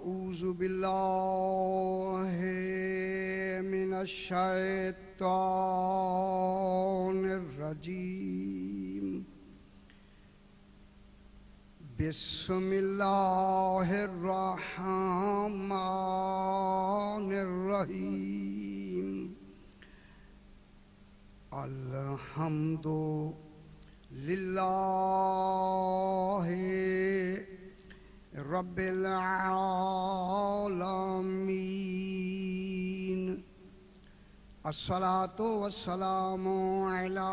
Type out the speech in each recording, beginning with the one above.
أعوذ بالله من الشيطان الرجيم بسم الله الرحمن الرحيم الحمد لله رب العالمين الصلاة والسلام على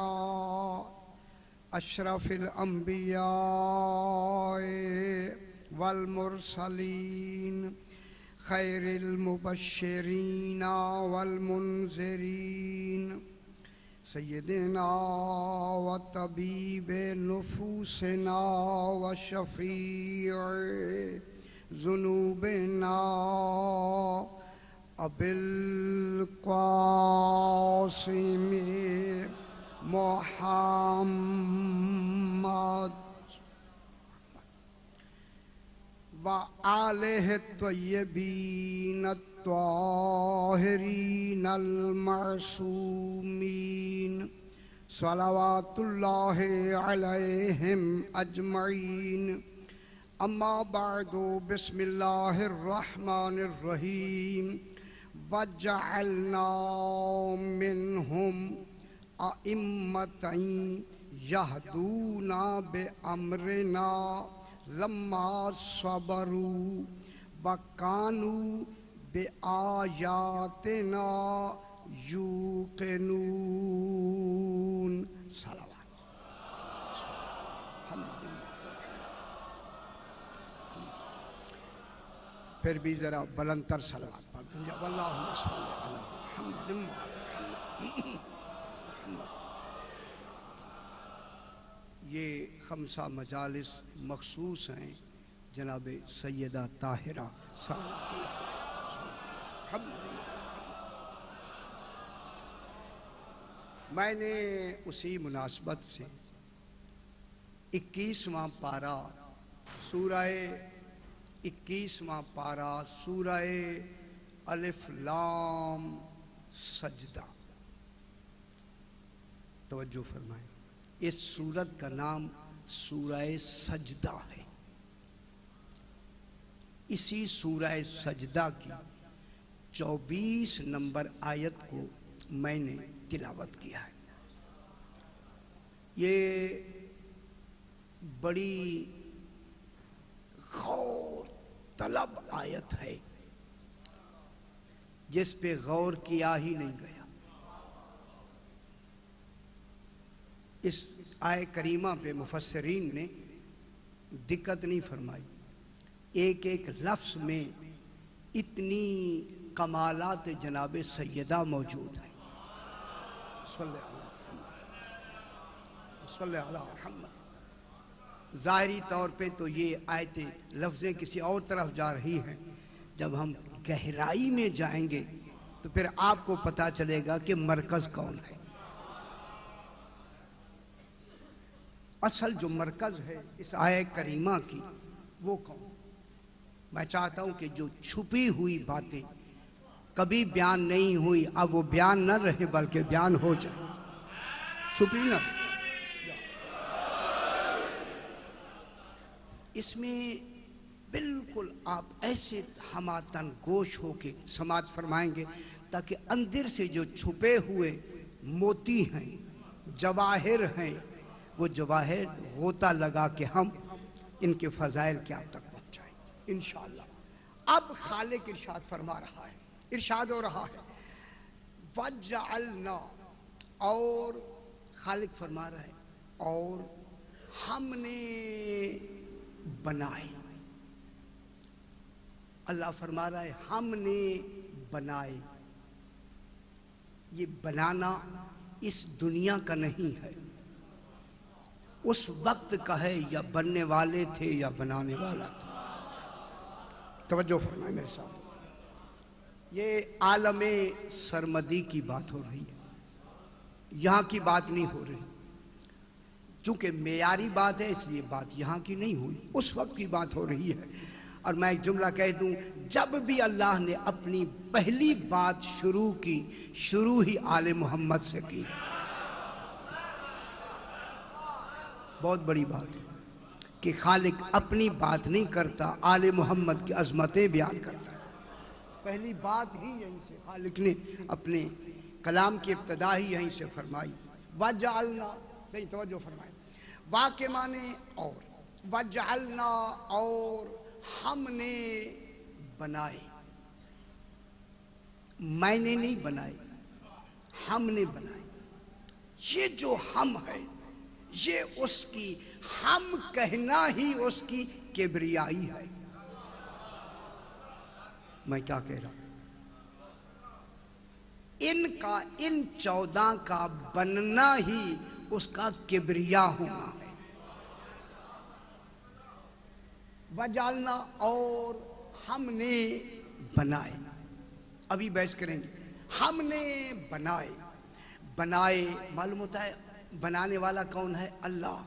أشرف الأنبياء والمرسلين خير المبشرين والمنذرين سيدنا وطبيب نفوسنا وشفيع ذنوبنا أبي القاسم محمد وآله الطيبين الطاهرين المعصومين صلوات الله عليهم أجمعين أما بعد بسم الله الرحمن الرحيم وجعلنا منهم أئمة يهدون بأمرنا لما صبروا وكانوا بآياتنا يوقنون صلوات پھر بھی ذرا بلند تر صلوات پڑھتے ہیں اللہم صلی علی محمد یہ خمسہ مجالس مخصوص ہیں جناب سیدہ طاہرہ صلوات اللہ. میں نے اسی مناسبت سے 21واں پارہ سورہ الف لام سجدہ توجہ فرمائیں. اس سورت کا نام سورہ سجدہ ہے. اسی سورہ سجدہ کی 24 نمبر آیت کو میں نے تلاوت کیا ہے. یہ بڑی غور طلب آیت ہے جس پہ غور کیا ہی نہیں گیا. اس آیت کریمہ پہ مفسرین نے دقت نہیں فرمائی. ایک ایک لفظ میں اتنی کمالات جناب سیدہ موجود ہیں. صلی اللہ علیہ محمد. ظاہری طور پہ تو یہ آیتیں لفظیں کسی اور طرف جا رہی ہیں. جب ہم گہرائی میں جائیں گے تو پھر آپ کو پتا چلے گا کہ مرکز کون ہے. اصل جو مرکز ہے اس آیت کریمہ کی وہ کون؟ میں چاہتا ہوں کہ جو چھپی ہوئی باتیں کبھی بیان نہیں ہوئی اب وہ بیان نہ رہے بلکہ بیان ہو جائے. چھپی نہ. اس میں بالکل آپ ایسے ہماتن گوش ہو کے سماعت فرمائیں گے تاکہ اندر سے جو چھپے ہوئے موتی ہیں جواہر ہیں وہ جواہر غوطہ لگا کے ہم ان کے فضائل کے آپ تک پہنچائیں گے انشاءاللہ. اب خالق ارشاد فرما رہا ہے. ارشاد ہو رہا ہے وَجَعَلْنَا، اور خالق فرما رہا ہے اور ہم نے بنائے. اللہ فرما رہا ہے ہم نے بنائے. یہ بنانا اس دنیا کا نہیں ہے، اس وقت کا ہے. یا بننے والے تھے یا بنانے والا تھا. توجہ فرمائیں میرے ساتھ. یہ عالم سرمدی کی بات ہو رہی ہے، یہاں کی بات نہیں ہو رہی. چونکہ معیاری بات ہے اس لیے بات یہاں کی نہیں ہوئی، اس وقت کی بات ہو رہی ہے. اور میں ایک جملہ کہہ دوں، جب بھی اللہ نے اپنی پہلی بات شروع کی، شروع ہی آل محمد سے کی۔ بہت بڑی بات ہے کہ خالق اپنی بات نہیں کرتا، آل محمد کی عظمتیں بیان کرتا ہے۔ پہلی بات ہی یہیں سے خالق نے اپنے کلام کی ابتدا ہی یہیں سے فرمائی۔ وَجَعَلْنَا، صحیح توجہ فرمائیں، واقع معنی اور، وَجَعَلْنَا اور ہم نے بنائے، میں نے نہیں بنائے، ہم نے بنائے۔ یہ جو ہم ہے یہ اس کی، ہم کہنا ہی اس کی کبریائی ہے۔ میں کیا کہہ رہا ہوں؟ ان 14 کا بننا ہی اس کا کبریا ہونا ہے۔ وجعلنا اور ہم نے بنائے، ابھی بحث کریں گے۔ ہم نے بنائے، بنائے معلوم ہوتا ہے بنانے والا کون ہے؟ اللہ۔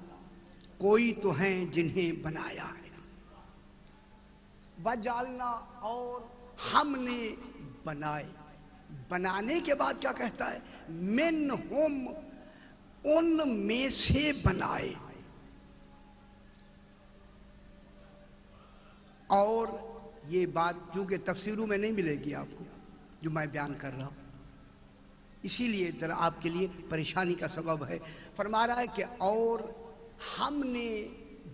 کوئی تو ہیں جنہیں بنایا ہے۔ وجعلنا اور ہم نے بنائے، بنانے کے بعد کیا کہتا ہے؟ منہم، ان میں سے بنائے۔ اور یہ بات کیونکہ تفسیروں میں نہیں ملے گی آپ کو جو میں بیان کر رہا ہوں، اسی لیے ذرا آپ کے لیے پریشانی کا سبب ہے۔ فرما رہا ہے کہ اور ہم نے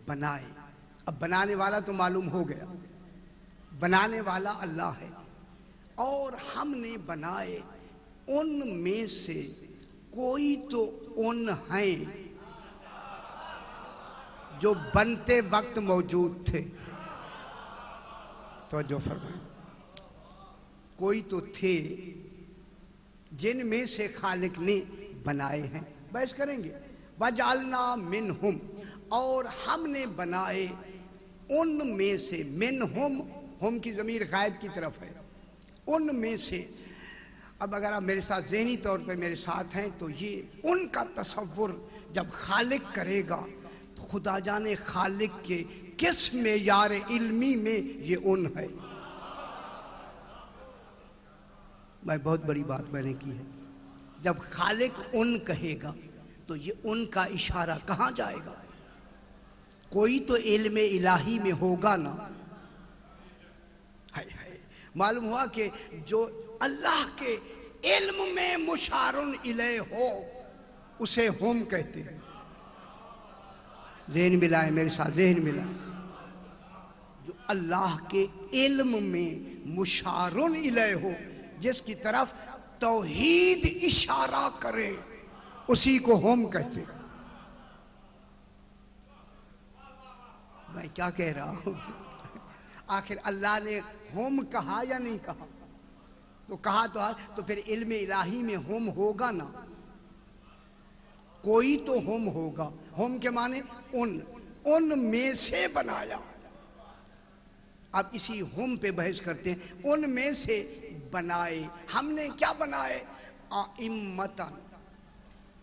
بنائے۔ اب بنانے والا تو معلوم ہو گیا، بنانے والا اللہ ہے۔ اور ہم نے بنائے ان میں سے، کوئی تو ان ہیں جو بنتے وقت موجود تھے۔ توجہ فرمائیں، کوئی تو تھے جن میں سے خالق نے بنائے ہیں۔ بحث کریں گے۔ وَجَعَلْنَا مِنْهُمْ، اور ہم نے بنائے ان میں سے، منہم، ہم کی ضمیر غائب کی طرف ہے، ان میں سے۔ اب اگر آپ میرے ساتھ ذہنی طور پہ میرے ساتھ ہیں تو یہ ان کا تصور جب خالق کرے گا تو خدا جانے خالق کے کس معیار علمی میں یہ ان ہے۔ میں بہت بڑی بات میں نے کی ہے، جب خالق ان کہے گا تو یہ ان کا اشارہ کہاں جائے گا؟ کوئی تو علم الہی میں ہوگا نا۔ معلوم ہوا کہ جو اللہ کے علم میں مشارن الیہ ہو اسے ہم کہتے ہیں۔ ذہن ملائے میرے ساتھ، ذہن ملائے۔ جو اللہ کے علم میں مشارن الیہ ہو، جس کی طرف توحید اشارہ کرے، اسی کو ہم کہتے ہیں۔ میں کیا کہہ رہا ہوں؟ آخر اللہ نے ہم کہا یا نہیں کہا؟ تو کہا تو پھر علم الہی میں ہم ہوگا نا، کوئی تو ہم ہوگا۔ ہم کے معنی ان میں سے بنایا۔ اب اسی ہم پہ بحث کرتے ہیں۔ ان میں سے بنائے، ہم نے کیا بنائے؟ ائمتاً،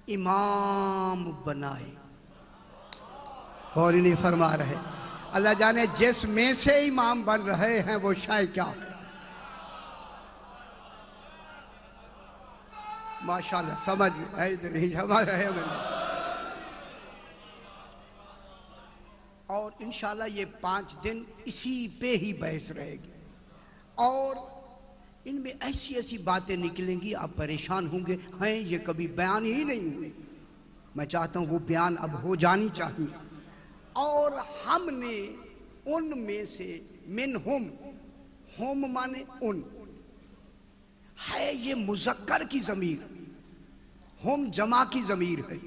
امام بنائے۔ اور نہیں فرما رہے اللہ جانے جس میں سے امام بن رہے ہیں وہ شاید کیا ہے۔ ماشاءاللہ سمجھ نہیں سمجھ رہے ہیں۔ اور انشاءاللہ یہ 5 دن اسی پہ ہی بحث رہے گی، اور ان میں ایسی ایسی باتیں نکلیں گی آپ پریشان ہوں گے، ہیں یہ کبھی بیان ہی نہیں ہوئی۔ میں چاہتا ہوں وہ بیان اب ہو جانی چاہیے۔ اور ہم نے ان میں سے، منہم، ہم مانے ان ہے، یہ مذکر کی ضمیر، ہم جمع کی ضمیر ہے۔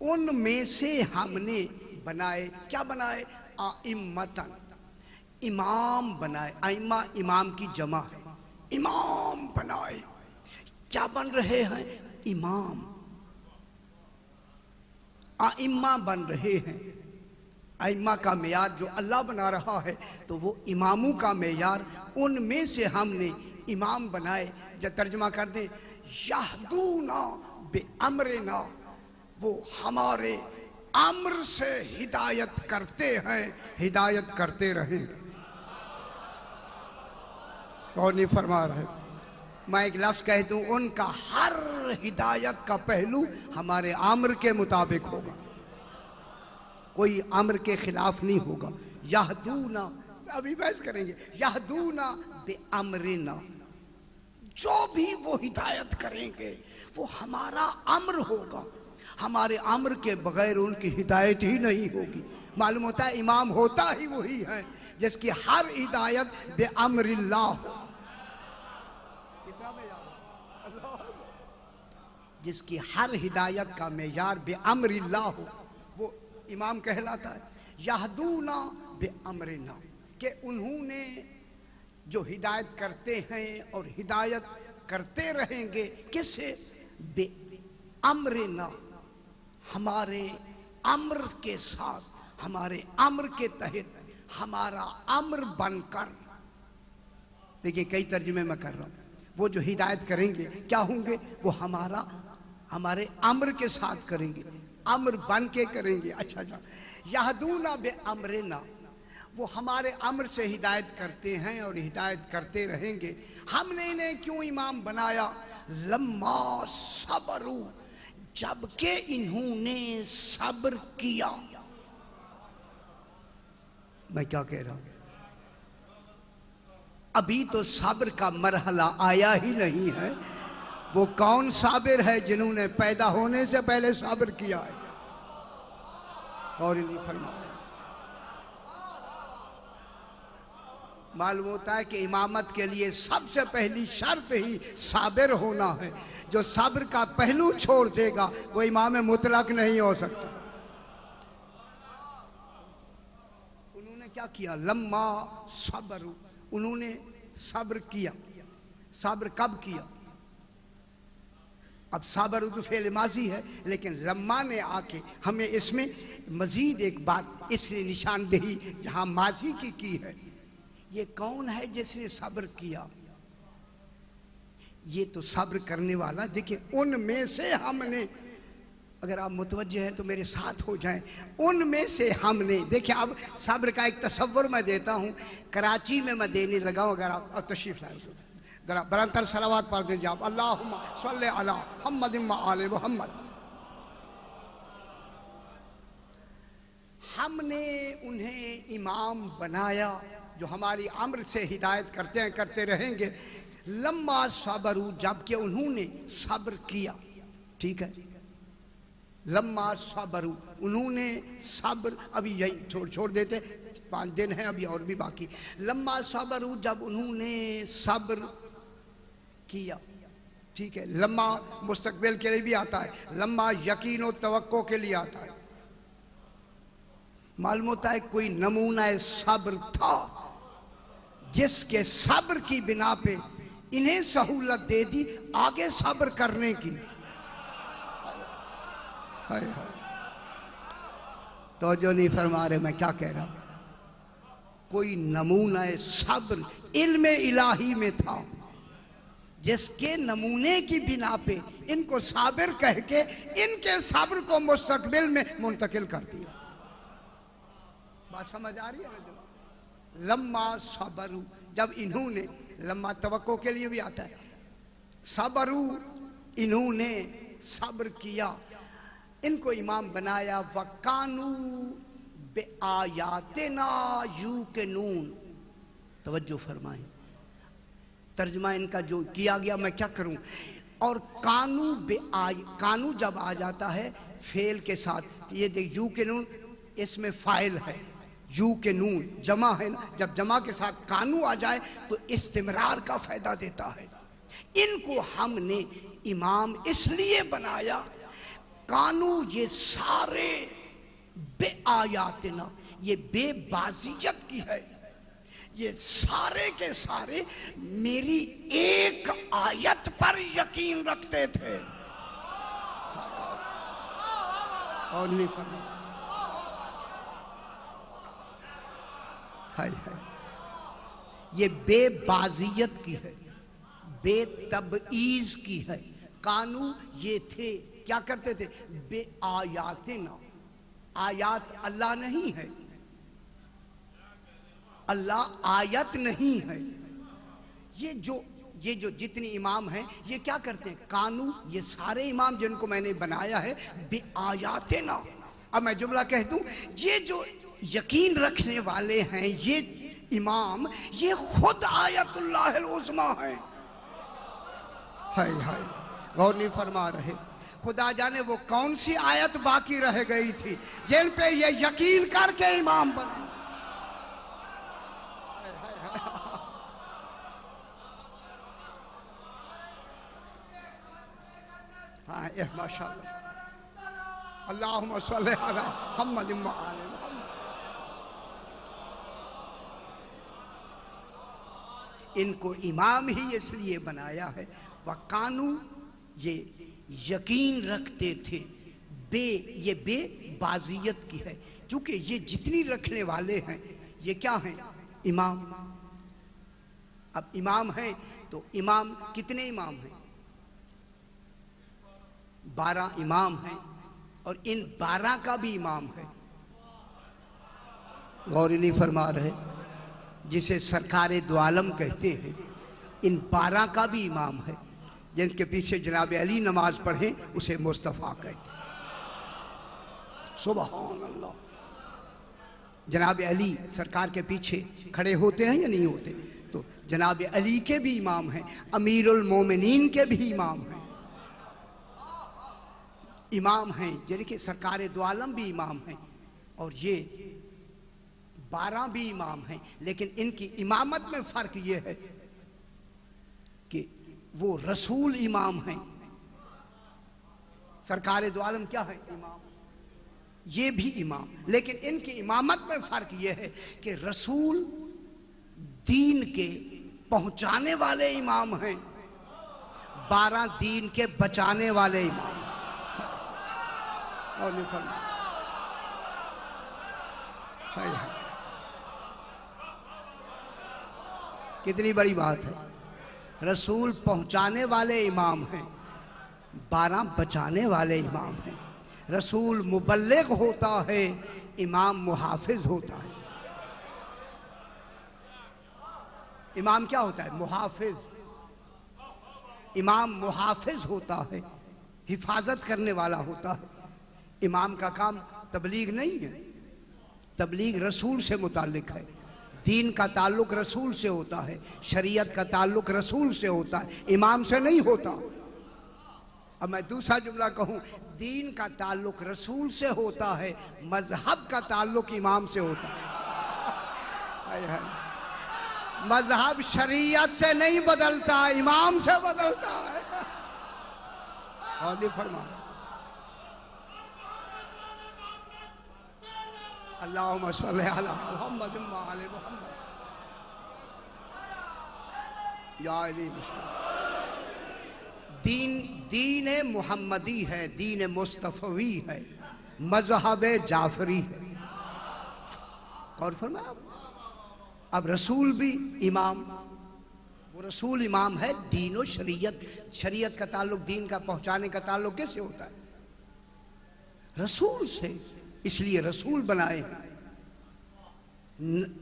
ان میں سے ہم نے بنائے، کیا بنائے؟ ائمتاً، امام بنائے۔ ائمہ امام کی جمع ہے، امام بنائے۔ کیا بن رہے ہیں؟ امام، ائمہ بن رہے ہیں۔ ائمہ کا معیار جو اللہ بنا رہا ہے تو وہ اماموں کا معیار، ان میں سے ہم نے امام بنائے۔ جب ترجمہ کر دیں، یہدونا بامرنا، وہ ہمارے امر سے ہدایت کرتے ہیں، ہدایت کرتے رہیں گے۔ کون نہیں فرما رہے؟ میں ایک لفظ کہہ دوں، ان کا ہر ہدایت کا پہلو ہمارے امر کے مطابق ہوگا، کوئی امر کے خلاف نہیں ہوگا۔ یہدونا، ابھی بحث کریں گے، یہدونا بامرنا، جو بھی وہ ہدایت کریں گے وہ ہمارا امر ہوگا، ہمارے امر کے بغیر ان کی ہدایت ہی نہیں ہوگی۔ معلوم ہوتا ہے امام ہوتا ہی وہی ہے جس کی ہر ہدایت بامر اللہ ہو، جس کی ہر ہدایت کا معیار بامر اللہ ہو، وہ امام کہلاتا ہے۔ یہدونا بامرنا، کہ انہوں نے جو ہدایت کرتے ہیں اور ہدایت کرتے رہیں گے، کس سے؟ بامرنا، ہمارے امر کے ساتھ، ہمارے امر کے تحت، ہمارا امر بن کر۔ دیکھیں کئی ترجمے میں کر رہا ہوں، وہ جو ہدایت کریں گے کیا ہوں گے؟ وہ ہمارے امر کے ساتھ کریں گے، امر بن کے کریں گے۔ اچھا جا یہدونا بامرنا، وہ ہمارے امر سے ہدایت کرتے ہیں اور ہدایت کرتے رہیں گے۔ ہم نے انہیں کیوں امام بنایا؟ لما صبروا، جبکہ انہوں نے صبر کیا۔ میں کیا کہہ رہا ہوں؟ ابھی تو صبر کا مرحلہ آیا ہی نہیں ہے۔ وہ کون صابر ہے جنہوں نے پیدا ہونے سے پہلے صبر کیا ہے؟ اور نہیں فرمایا۔ معلوم ہوتا ہے کہ امامت کے لیے سب سے پہلی شرط ہی صابر ہونا ہے۔ جو صبر کا پہلو چھوڑ دے گا وہ امام مطلق نہیں ہو سکتا۔ انہوں نے کیا کیا؟ لما صبروا، انہوں نے صبر کیا۔ صبر کب کیا؟ اب صبر تو فعل ماضی ہے، لیکن لما نے آ کے ہمیں اس میں مزید ایک بات اس لیے نشاندہی جہاں ماضی کی ہے، یہ کون ہے جس نے صبر کیا؟ یہ تو صبر کرنے والا، دیکھیں ان میں سے ہم نے، اگر آپ متوجہ ہیں تو میرے ساتھ ہو جائیں، ان میں سے ہم نے، دیکھیں اب صبر کا ایک تصور میں دیتا ہوں، کراچی میں میں دینے لگا ہوں، اگر آپ تشریف لائیں ذرا برانتر صلوات پڑھ دیں آپ، اللہم صلی علی محمد و آل محمد۔ ہم نے انہیں امام بنایا جو ہماری امر سے ہدایت کرتے ہیں، کرتے رہیں گے۔ لما صبروا، جبکہ انہوں نے صبر کیا۔ ٹھیک ہے، لما صبروا، انہوں نے صبر، ابھی یہی چھوڑ دیتے، 5 دن ہیں ابھی اور بھی باقی۔ لما صبروا، جب انہوں نے صبر کیا۔ ٹھیک ہے، لما مستقبل کے لیے بھی آتا ہے، لما یقین و توقع کے لیے آتا ہے۔ معلوم ہوتا ہے کوئی نمونہ صبر تھا جس کے صبر کی بنا پہ انہیں سہولت دے دی آگے صبر کرنے کی۔ توجہ نہیں فرما رہے میں کیا کہہ رہا ہوں؟ کوئی نمونہ صبر علم الہی میں تھا جس کے نمونے کی بنا پہ ان کو صابر کہہ کے ان کے صبر کو مستقبل میں منتقل کر دیا۔ بات سمجھ آ رہی ہے؟ لما صبروا، جب انہوں نے، لما توقع کے لیے بھی آتا ہے، صبروا، انہوں نے صبر کیا، ان کو امام بنایا۔ وَقَانُوا بِآیَاتِنَا یُوقِنُونَ، توجہ فرمائیں، ترجمہ ان کا جو کیا گیا میں کیا کروں؟ اور قانو جب آ جاتا ہے فعل کے ساتھ، یہ دیکھ یوقنون اس میں فاعل ہے، یوقنون جمع ہے نا، جب جمع کے ساتھ قانو آ جائے تو استمرار کا فائدہ دیتا ہے۔ ان کو ہم نے امام اس لیے بنایا، قانو یہ سارے بے آیاتنا، یہ بے بازیت کی ہے، یہ سارے کے سارے میری ایک آیت پر یقین رکھتے تھے۔ اور نہیں فرما، یہ بے بازیت کی ہے، بے تبعیض کی ہے۔ قانو یہ تھے، کیا کرتے تھے؟ بے آیاتنا، آیات اللہ نہیں ہے، اللہ آیت نہیں ہے۔ یہ جو جتنی امام ہیں یہ کیا کرتے ہیں؟ کانو، یہ سارے امام جن کو میں نے بنایا ہے بے آیاتنا۔ اب میں جملہ کہہ دوں، یہ جو یقین رکھنے والے ہیں یہ امام، یہ خود آیت اللہ العظمیٰ ہیں۔ ہائے ہائے، غور نہیں فرما رہے۔ خدا جانے وہ کون سی آیت باقی رہ گئی تھی جن پہ یہ یقین کر کے امام بنے۔ ہاں ماشاءاللہ، اللہم صلی علی محمد و آل محمد۔ ان کو امام ہی اس لیے بنایا ہے، وَقَانُوا، یہ یقین رکھتے تھے، یہ بے بازیت کی ہے، چونکہ یہ جتنی رکھنے والے ہیں یہ کیا ہیں؟ امام۔ اب امام ہیں تو امام کتنے امام ہیں؟ 12 امام ہیں، اور ان 12 کا بھی امام ہے۔ غور نہیں فرما رہے، جسے سرکار دو عالم کہتے ہیں، ان 12 کا بھی امام ہے۔ جن کے پیچھے جناب علی نماز پڑھیں اسے مصطفیٰ کہتے ہیں۔ سبحان اللہ۔ جناب علی سرکار کے پیچھے کھڑے ہوتے ہیں یا نہیں ہوتے؟ تو جناب علی کے بھی امام ہیں، امیر المومنین کے بھی امام ہیں۔ امام ہیں، یعنی کہ سرکار دو عالم بھی امام ہیں، اور یہ 12 بھی امام ہیں، لیکن ان کی امامت میں فرق یہ ہے کہ وہ رسول امام ہیں۔ سرکار دو عالم کیا ہے؟ امام۔ یہ بھی امام، لیکن ان کی امامت میں فرق یہ ہے کہ رسول دین کے پہنچانے والے امام ہیں، 12 دین کے بچانے والے امام ہیں۔ اور نہیں فرما کتنی بڑی بات ہے۔ رسول پہنچانے والے امام ہیں، 12 بچانے والے امام ہیں۔ رسول مبلغ ہوتا ہے، امام محافظ ہوتا ہے۔ امام کیا ہوتا ہے؟ محافظ۔ امام محافظ ہوتا ہے، حفاظت کرنے والا ہوتا ہے۔ امام کا کام تبلیغ نہیں ہے، تبلیغ رسول سے متعلق ہے، دین کا تعلق رسول سے ہوتا ہے، شریعت کا تعلق رسول سے ہوتا ہے، امام سے نہیں ہوتا۔ اب میں دوسرا جملہ کہوں، دین کا تعلق رسول سے ہوتا ہے، مذہب کا تعلق امام سے ہوتا ہے۔ مذہب شریعت سے نہیں بدلتا، امام سے بدلتا ہے۔ اور نہیں فرما اللہم صلی علی محمد و آل محمد۔ یا علی مشکل دین محمدی ہے، دین مصطفی ہے، مذہب جعفری ہے۔ غور فرمایا۔ اب رسول بھی امام، وہ رسول امام ہے، دین و شریعت، شریعت کا تعلق، دین کا پہنچانے کا تعلق کیسے ہوتا ہے؟ رسول سے، اس لیے رسول بنائے۔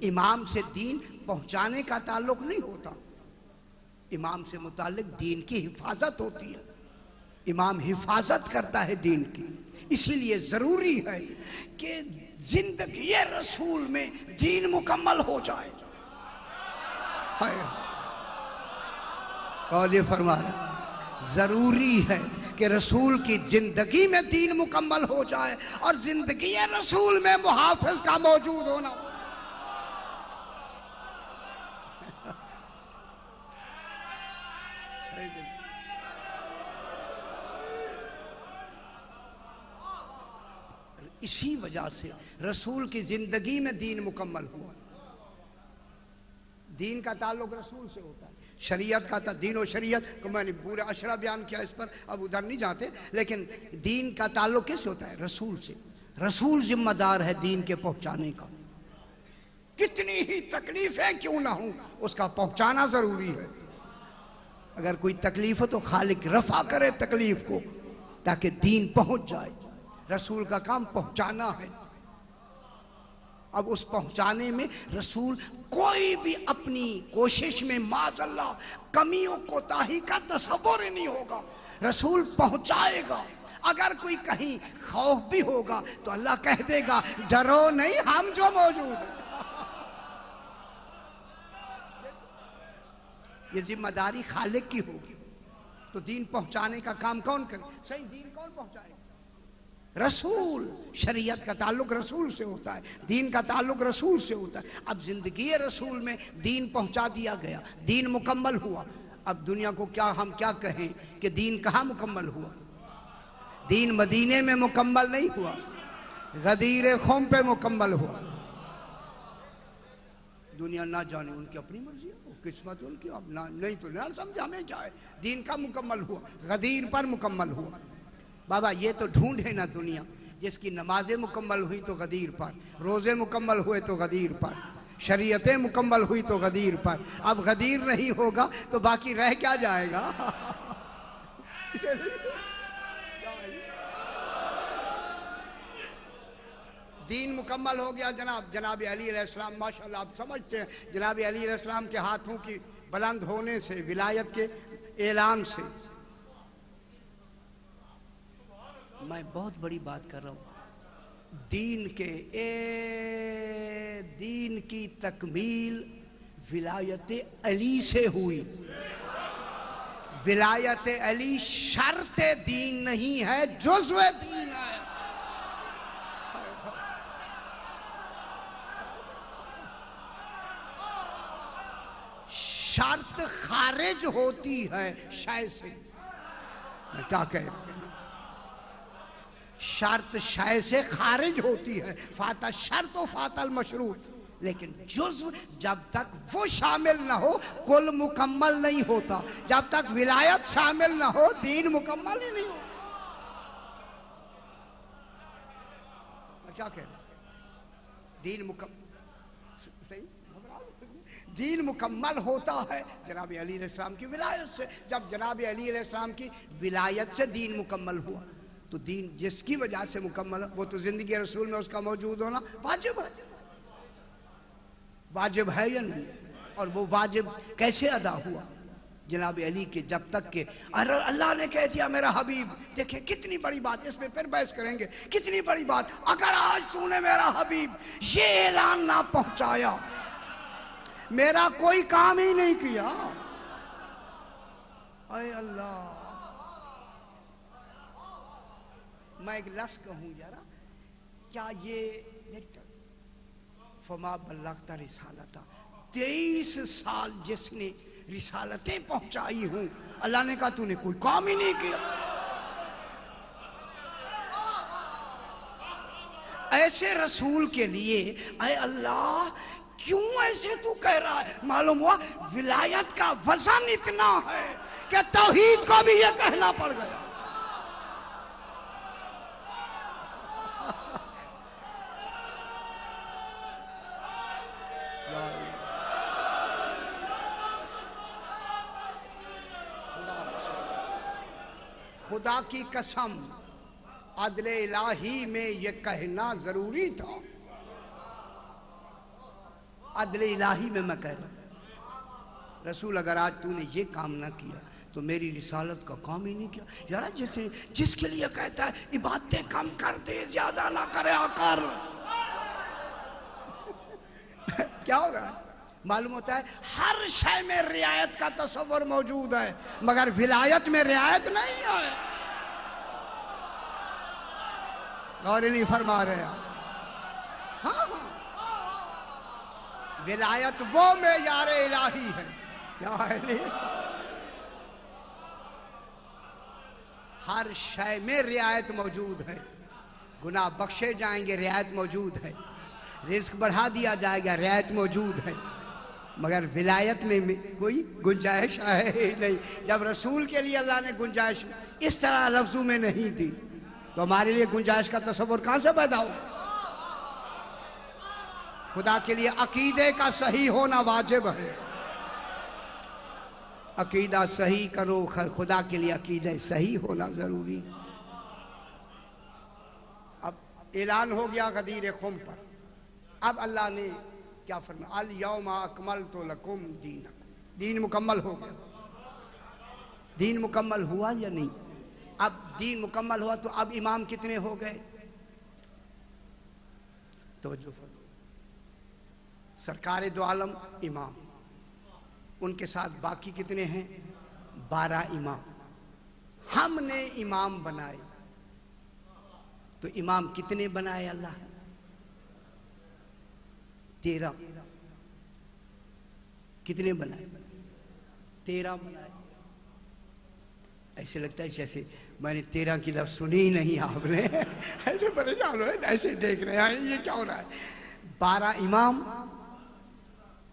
امام سے دین پہنچانے کا تعلق نہیں ہوتا، امام سے متعلق دین کی حفاظت ہوتی ہے، امام حفاظت کرتا ہے دین کی۔ اسی لیے ضروری ہے کہ زندگی رسول میں دین مکمل ہو جائے۔ اور یہ فرمایا ضروری ہے کہ رسول کی زندگی میں دین مکمل ہو جائے، اور زندگی رسول میں محافظ کا موجود ہونا۔ اسی وجہ سے رسول کی زندگی میں دین مکمل ہوا۔ دین کا تعلق رسول سے ہوتا ہے، شریعت کا دین و شریعت کو میں نے پورا اشرا بیان کیا، اس پر اب ادھر نہیں جاتے، لیکن دین کا تعلق کیسے ہوتا ہے؟ رسول سے۔ رسول ذمہ دار ہے دین کے پہنچانے کا، کتنی ہی تکلیفیں کیوں نہ ہوں اس کا پہنچانا ضروری ہے۔ اگر کوئی تکلیف ہو تو خالق رفع کرے تکلیف کو، تاکہ دین پہنچ جائے۔ رسول کا کام پہنچانا ہے۔ اب اس پہنچانے میں رسول کوئی بھی اپنی کوشش میں معاذ اللہ کمیوں کوتاہی کا تصور ہی نہیں ہوگا، رسول پہنچائے گا۔ اگر کوئی کہیں خوف بھی ہوگا تو اللہ کہہ دے گا ڈرو نہیں، ہم جو موجود ہیں۔ یہ ذمہ داری خالق کی ہوگی، تو دین پہنچانے کا کام کون کرے؟ صحیح دین کون پہنچائے گا؟ رسول۔ شریعت کا تعلق رسول سے ہوتا ہے، دین کا تعلق رسول سے ہوتا ہے۔ اب زندگی رسول میں دین پہنچا دیا گیا، دین مکمل ہوا۔ اب دنیا کو ہم کیا کہیں کہ دین کہاں مکمل ہوا؟ دین مدینے میں مکمل نہیں ہوا، غدیر خم پہ مکمل ہوا۔ دنیا نہ جانے، ان کی اپنی مرضی ہے، قسمت ان کی، اب نہیں تو نہ سمجھ ہمیں کیا ہے۔ دین کا مکمل ہوا، غدیر پر مکمل ہوا۔ بابا یہ تو ڈھونڈے نا دنیا، جس کی نمازیں مکمل ہوئی تو غدیر پر، روزے مکمل ہوئے تو غدیر پر، شریعتیں مکمل ہوئی تو غدیر پر۔ اب غدیر نہیں ہوگا تو باقی رہ کیا جائے گا؟ دین مکمل ہو گیا جناب علی علیہ السلام، ماشاءاللہ آپ سمجھتے ہیں جناب علی علیہ السلام کے ہاتھوں کی بلند ہونے سے، ولایت کے اعلان سے۔ میں بہت بڑی بات کر رہا ہوں، دین کی تکمیل ولایت علی سے ہوئی۔ ولایت علی شرط دین نہیں ہے، جزو دین ہے۔ شرط خارج ہوتی ہے شے سے۔ میں کیا کہہ رہا ہوں؟ شرط شے سے خارج ہوتی ہے، فات الشرط و فات المشروط، لیکن جزو جب تک وہ شامل نہ ہو کل مکمل نہیں ہوتا۔ جب تک ولایت شامل نہ ہو دین مکمل ہی نہیں ہوتا۔ میں کیا کہہ رہا ہوں؟ دین مکمل، صحیح دین مکمل ہوتا ہے جناب علی علیہ السلام کی ولایت سے۔ جب جناب علی علیہ السلام کی ولایت سے دین مکمل ہوا تو دین جس کی وجہ سے مکمل ہے وہ تو زندگی رسول میں اس کا موجود ہونا واجب ہے۔ واجب ہے یا نہیں؟ اور وہ واجب کیسے ادا ہوا؟ جناب علی کے جب تک کہ اللہ نے کہہ دیا میرا حبیب، دیکھیں کتنی بڑی بات، اس میں پھر بحث کریں گے، کتنی بڑی بات، اگر آج تو نے میرا حبیب یہ اعلان نہ پہنچایا، میرا کوئی کام ہی نہیں کیا۔ اے اللہ، میں ایک لفظ کہوں ذرا، کیا یہ فما بلغت رسالتہ، 23 سال جس نے رسالتیں پہنچائی ہوں، اللہ نے کہا تو نے کوئی کام ہی نہیں کیا۔ ایسے رسول کے لیے اے اللہ کیوں ایسے تو کہہ رہا ہے؟ معلوم ہوا ولایت کا وزن اتنا ہے کہ توحید کو بھی یہ کہنا پڑ گیا۔ خدا کی قسم عدل الہی میں یہ کہنا ضروری تھا۔ عدل الہی میں میں کہہ رہا ہوں رسول اگر آج تو نے یہ کام نہ کیا تو میری رسالت کا کام ہی نہیں کیا۔ یارا جس کے لیے کہتا ہے عبادتیں کم کر دے، زیادہ نہ کرے کر، کیا ہو رہا ہے؟ معلوم ہوتا ہے ہر شے میں رعایت کا تصور موجود ہے مگر ولایت میں رعایت نہیں ہے۔ غور نہیں فرما رہے ہیں؟ ہاں ولایت وہ معیار الہی ہے، کیا ہے نہیں؟ ہر شے میں رعایت موجود ہے، گناہ بخشے جائیں گے رعایت موجود ہے، رزق بڑھا دیا جائے گا رعایت موجود ہے، مگر ولایت میں کوئی گنجائش ہے ہی نہیں۔ جب رسول کے لیے اللہ نے گنجائش اس طرح لفظوں میں نہیں دی تو ہمارے لیے گنجائش کا تصور کہاں سے پیدا ہو؟ خدا کے لیے عقیدے کا صحیح ہونا واجب ہے۔ عقیدہ صحیح کرو، خدا کے لیے عقیدہ صحیح ہونا ضروری۔ اب اعلان ہو گیا غدیر خم پر، اب اللہ نے کیا فرمایا؟ الیوم اکملت لکم دینکم، دین مکمل ہو گیا۔ دین مکمل ہوا یا نہیں؟ اب دین مکمل ہوا تو اب امام کتنے ہو گئے؟ توجہ فرمائیں، سرکار دو عالم امام، ان کے ساتھ باقی کتنے ہیں؟ 12 امام۔ ہم نے امام بنائے، تو امام کتنے بنائے اللہ؟ 13۔ کتنے بنائے؟ 13 بنائے۔ ایسے لگتا ہے جیسے میں نے 13 کی لفظ سنی ہی نہیں آپ نے، ایسے پریشان ہوئے، ایسے دیکھ رہے ہیں یہ کیا ہو رہا ہے۔ 12 امام،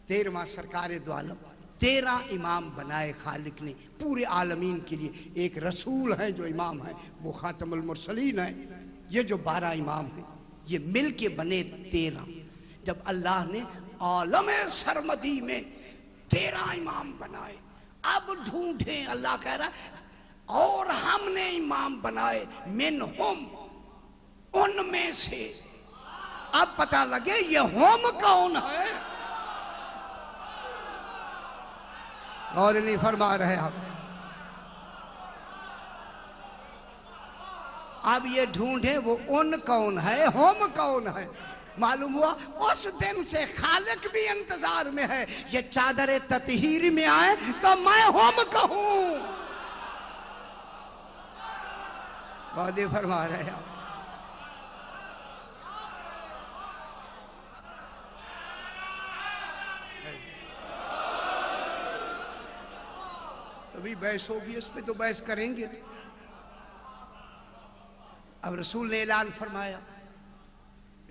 13واں سرکار دو عالم۔ 13 امام بنائے خالق نے پورے عالمین کے لیے۔ ایک رسول ہیں جو امام ہیں، وہ خاتم المرسلین ہیں۔ یہ جو 12 امام ہیں یہ مل کے بنے 13۔ جب اللہ نے عالم سرمدی میں 13 امام بنائے، اب ڈھونڈیں، اللہ کہہ رہا ہے اور ہم نے امام بنائے منہم، ان میں سے۔ اب پتہ لگے یہ ہم کون ہے؟ اور نہیں فرما رہے آپ؟ اب یہ ڈھونڈے وہ ان کون ہے، ہم کون ہے؟ معلوم ہوا اس دن سے خالق بھی انتظار میں ہے، یہ چادر تطہیر میں آئے تو میں ہم کہوں۔ اور نہیں فرما رہے آپ؟ ابھی بحث ہوگی اس پہ تو بحث کریں گے۔ اب رسول نے اعلان فرمایا،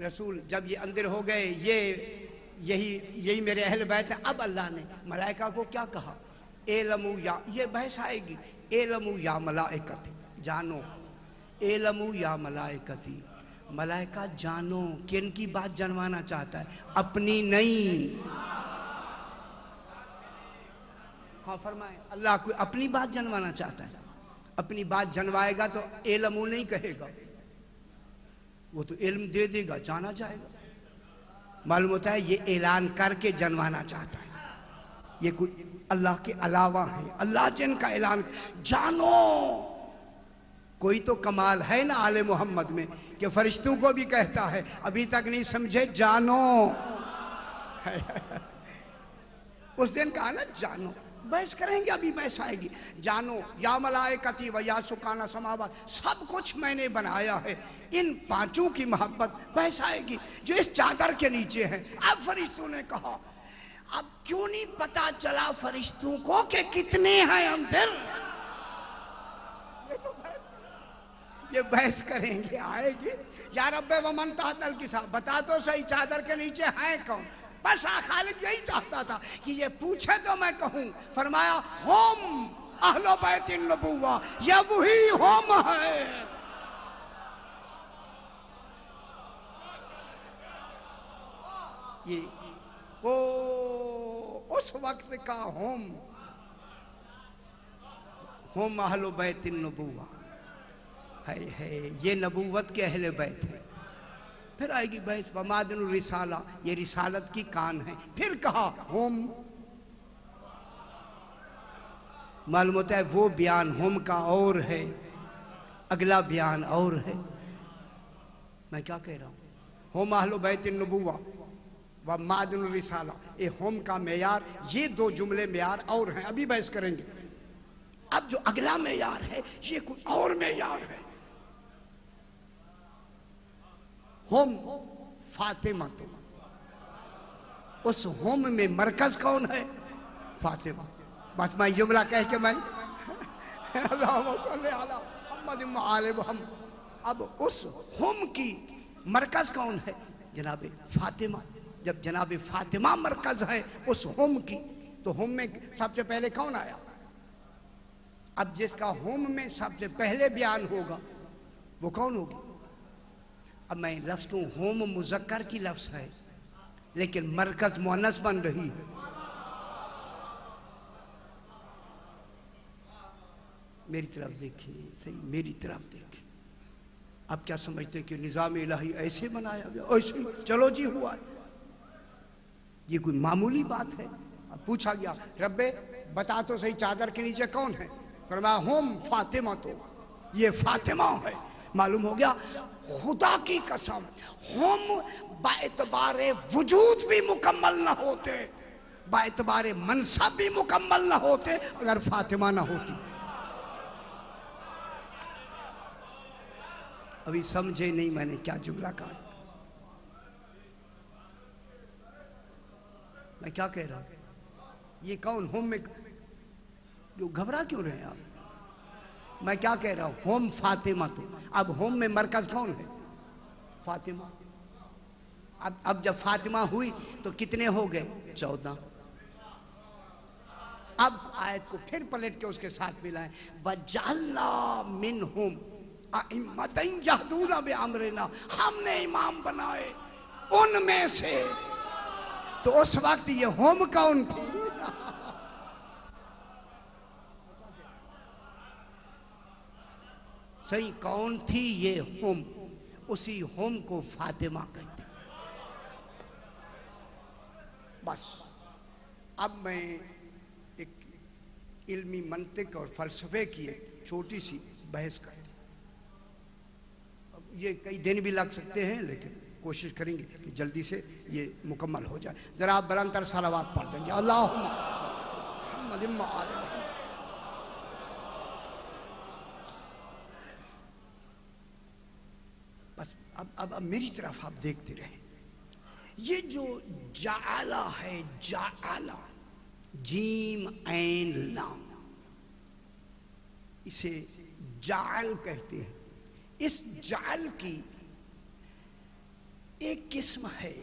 رسول جب یہ اندر ہو گئے، یہی میرے اہل بیت ہے۔ اب اللہ نے ملائکہ کو کیا کہا؟ اعلموا یا، یہ بحث آئے گی، اعلموا یا ملائکتی، جانو، اعلموا یا ملائکتی، ملائکہ جانو۔ کن کی بات جنوانا چاہتا ہے؟ اپنی نہیں۔ ہاں فرمائیں، اللہ کو اپنی بات جنوانا چاہتا ہے۔ اپنی بات جنوائے گا تو علم نہیں کہے گا، وہ تو علم دے دے گا، جانا جائے گا۔ معلوم ہوتا ہے یہ اعلان کر کے جنوانا چاہتا ہے۔ یہ کوئی اللہ کے علاوہ ہے، اللہ جن کا اعلان جانو۔ کوئی تو کمال ہے نا آل محمد میں کہ فرشتوں کو بھی کہتا ہے، ابھی تک نہیں سمجھے جانو۔ اس دن کہا نا جانو، بحث کریں گے، ابھی بحث آئے گی۔ جانو یا ملائکتی و یا سکانہ سماوات، سب کچھ میں نے بنایا ہے۔ ان پانچوں کی محبت بحث آئے گی جو اس چادر کے نیچے ہیں۔ اب فرشتوں نے کہا اب کیوں نہیں پتا چلا فرشتوں کو کہ کتنے ہیں اندر؟ یہ بحث کریں گے، آئے گی۔ یا رب ومن تحت الکساء، بتا تو صحیح چادر کے نیچے ہیں کون؟ بس خالق یہی چاہتا تھا کہ یہ پوچھے تو میں کہوں۔ فرمایا ہم اہل بیت النبوہ، یہ وہی ہم ہے۔ یہ اس وقت کا ہم اہل بیت النبوہ ہے، یہ نبوت کے اہل بیت ہیں۔ پھر آئے گی بحث ومادن الرسالہ، یہ رسالت کی کان ہے۔ پھر کہا ہم، معلوم ہوتا ہے وہ بیان ہم کا اور ہے، اگلا بیان اور ہے۔ میں کیا کہہ رہا ہوں؟ ہم اہل بیت النبوہ ومادن الرسالہ، یہ ہم کا معیار، یہ دو جملے معیار اور ہیں، ابھی بحث کریں گے۔ اب جو اگلا معیار ہے یہ کوئی اور معیار ہے۔ ہم فاطمہ، تو اس ہم میں مرکز کون ہے؟ فاطمہ۔ بس میں جملہ کہہ کے میں اللہم صلی علی محمد و آل محمد۔ اب اس ہم کی مرکز کون ہے؟ جناب فاطمہ۔ جب جناب فاطمہ مرکز ہے اس ہم کی، تو ہم میں سب سے پہلے کون آیا؟ اب جس کا ہم میں سب سے پہلے بیان ہوگا وہ کون ہوگی؟ اب میں لفظ تو ہوم مذکر کی لفظ ہے لیکن مرکز مؤنث بن رہی ہے۔ میری طرف دیکھیں، صحیح میری طرف دیکھیں۔ اب کیا سمجھتے کہ نظام الہی ایسے بنایا گیا؟ ایسے چلو جی ہوا ہے، یہ کوئی معمولی بات ہے؟ اب پوچھا گیا ربے بتا تو صحیح چادر کے نیچے کون ہے؟ فرمایا ہم فاطمہ، تو یہ فاطمہ ہے۔ معلوم ہو گیا خدا کی قسم ہم باعتبار وجود بھی مکمل نہ ہوتے، باعتبار منصب بھی مکمل نہ ہوتے اگر فاطمہ نہ ہوتی۔ ابھی سمجھے نہیں میں نے کیا جملہ کہا؟ میں کیا کہہ رہا ہوں؟ یہ کون ہم میں گھبرا کیوں رہے ہیں آپ؟ میں کیا کہہ رہا ہوں؟ ہم فاطمہ، تو اب ہم میں مرکز کون ہے؟ فاطمہ۔ اب جب فاطمہ ہوئی تو کتنے ہو گئے؟ 14۔ اب آیت کو پھر پلٹ کے اس کے ساتھ ملائیں، وَجَعَلْنَا مِنْهُمْ أَئِمَّةً يَهْدُونَ بِأَمْرِنَا، ہم نے امام بنائے ان میں سے۔ تو اس وقت یہ ہم کون تھی؟ صحیح کون تھی؟ یہ ہم، اسی ہم کو فاطمہ کہتے۔ بس اب میں ایک علمی منطق اور فلسفے کی ایک چھوٹی سی بحث کرتی، یہ کئی دن بھی لگ سکتے ہیں لیکن کوشش کریں گے کہ جلدی سے یہ مکمل ہو جائے۔ ذرا آپ بلند تر صلوات پڑھ دیں گے، اللہم محمد و آل محمد۔ بس اب میری طرف آپ دیکھتے رہیں، یہ جو جعلہ ہے، جعلہ جیم عین لام، اسے جعل کہتے ہیں۔ اس جعل کی ایک قسم ہے،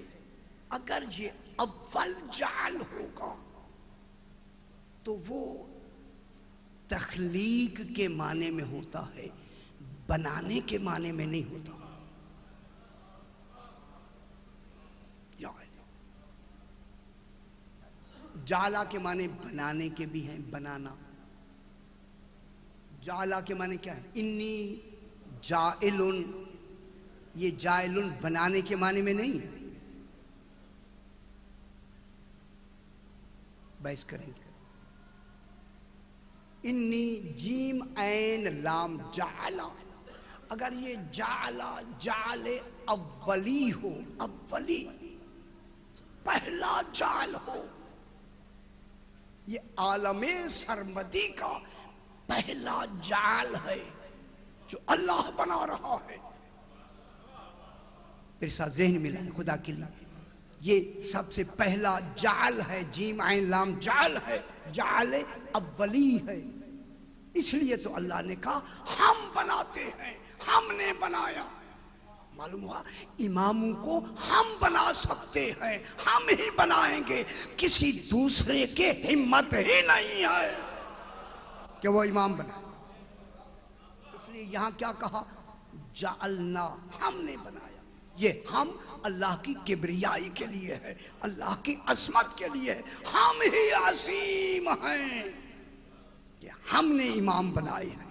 اگر یہ اول جعل ہوگا تو وہ تخلیق کے معنی میں ہوتا ہے، بنانے کے معنی میں نہیں ہوتا۔ جعلہ کے معنی بنانے کے بھی ہیں، بنانا۔ جعلہ کے معنی کیا ہے؟ انی جائلن، یہ جائلن بنانے کے معنی میں نہیں ہے۔ بحث کریں گے۔ انی جیم عین لام جعلہ، اگر یہ جعلہ جعل اولی ہو، اولی پہلا جعل ہو، یہ عالم سرمدی کا پہلا جعل ہے جو اللہ بنا رہا ہے۔ میرے ساتھ ذہن ملائیں خدا کے لیے، یہ سب سے پہلا جعل ہے، جیم عین لام جعل ہے، جعل اولی ہے۔ اس لیے تو اللہ نے کہا ہم بناتے ہیں، ہم نے بنایا۔ معلوم ہوا اماموں کو ہم بنا سکتے ہیں، ہم ہی بنائیں گے، کسی دوسرے کے ہمت ہی نہیں ہے کہ وہ امام بنائے۔ اس لیے یہاں کیا کہا؟ جعلنا، ہم نے بنایا۔ یہ ہم اللہ کی کبریائی کے لیے ہے، اللہ کی عظمت کے لیے ہے، ہم ہی عظیم ہیں کہ ہم نے امام بنائے ہیں،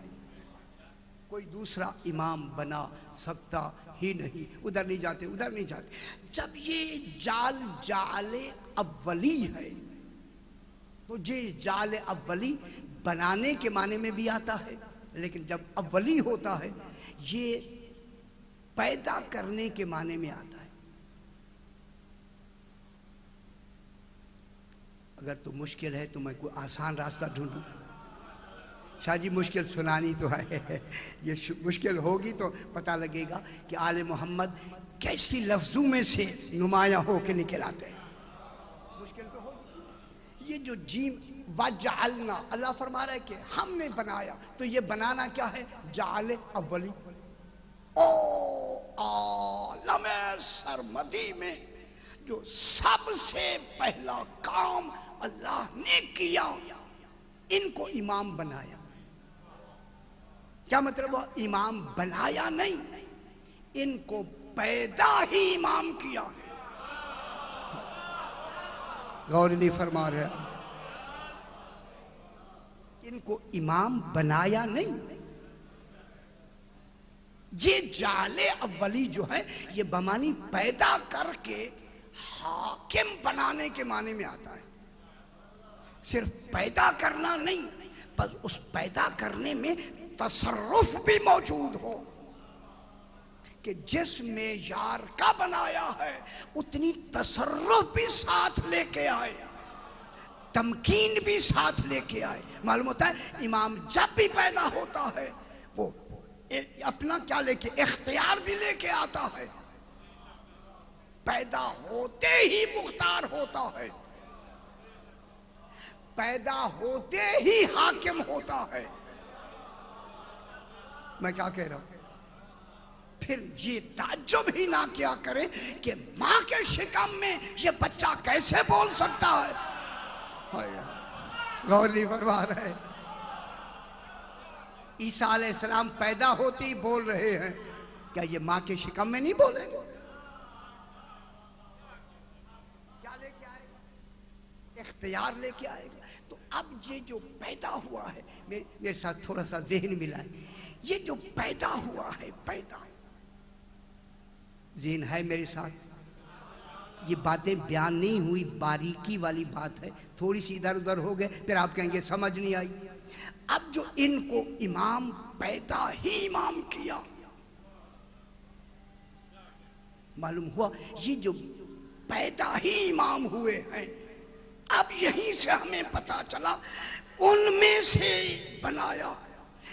کوئی دوسرا امام بنا سکتا ہی نہیں۔ ادھر نہیں جاتے، ادھر نہیں جاتے۔ جب یہ جعل جعل اولی ہے تو یہ جعل اولی بنانے کے معنی میں بھی آتا ہے، لیکن جب اولی ہوتا ہے یہ پیدا کرنے کے معنی میں آتا ہے۔ اگر تو مشکل ہے تو میں کوئی آسان راستہ ڈھونڈوں۔ شاہ جی مشکل سنانی تو ہے، یہ مشکل ہوگی تو پتہ لگے گا کہ آل محمد کیسی لفظوں میں سے نمایاں ہو کے نکل آتے ہیں۔ مشکل تو ہوگی۔ یہ جو جیم وَجَعَلْنَا، اللہ فرما رہا ہے کہ ہم نے بنایا، تو یہ بنانا کیا ہے؟ جعل اولی۔ او عالم سرمدی میں جو سب سے پہلا کام اللہ نے کیا، ان کو امام بنایا۔ کیا مطلب وہ امام بنایا نہیں، ان کو پیدا ہی امام کیا ہے۔ غور نہیں فرما رہے، ان کو امام بنایا نہیں۔ یہ جعل اولی جو ہے یہ بمانی پیدا کر کے حاکم بنانے کے معنی میں آتا ہے، صرف پیدا کرنا نہیں، بس اس پیدا کرنے میں تصرف بھی موجود ہو، کہ جس معیار کا بنایا ہے اتنی تصرف بھی ساتھ لے کے آئے، تمکین بھی ساتھ لے کے آئے۔ معلوم ہوتا ہے امام جب بھی پیدا ہوتا ہے وہ اپنا کیا لے کے، اختیار بھی لے کے آتا ہے، پیدا ہوتے ہی مختار ہوتا ہے، پیدا ہوتے ہی حاکم ہوتا ہے۔ میں کیا کہہ رہا ہوں؟ پھر یہ تعجب ہی نہ کیا کرے کہ ماں کے شکم میں یہ بچہ کیسے بول سکتا ہے۔ غور نہیں فرما رہے، عیسیٰ علیہ السلام پیدا ہوتے ہی بول رہے ہیں، کیا یہ ماں کے شکم میں نہیں بولیں گے؟ کیا لے کے آئے گا؟ اختیار لے کے آئے گا۔ تو اب یہ جو پیدا ہوا ہے، میرے ساتھ تھوڑا سا ذہن ملا ہے، یہ جو پیدا ہوا ہے، پیدا ذہن ہے میرے ساتھ، یہ باتیں بیان نہیں ہوئی، باریکی والی بات ہے، تھوڑی سی ادھر ادھر ہو گئے پھر آپ کہیں گے سمجھ نہیں آئی۔ اب جو ان کو امام پیدا ہی امام کیا، معلوم ہوا یہ جو پیدا ہی امام ہوئے ہیں، اب یہیں سے ہمیں پتا چلا ان میں سے بنایا،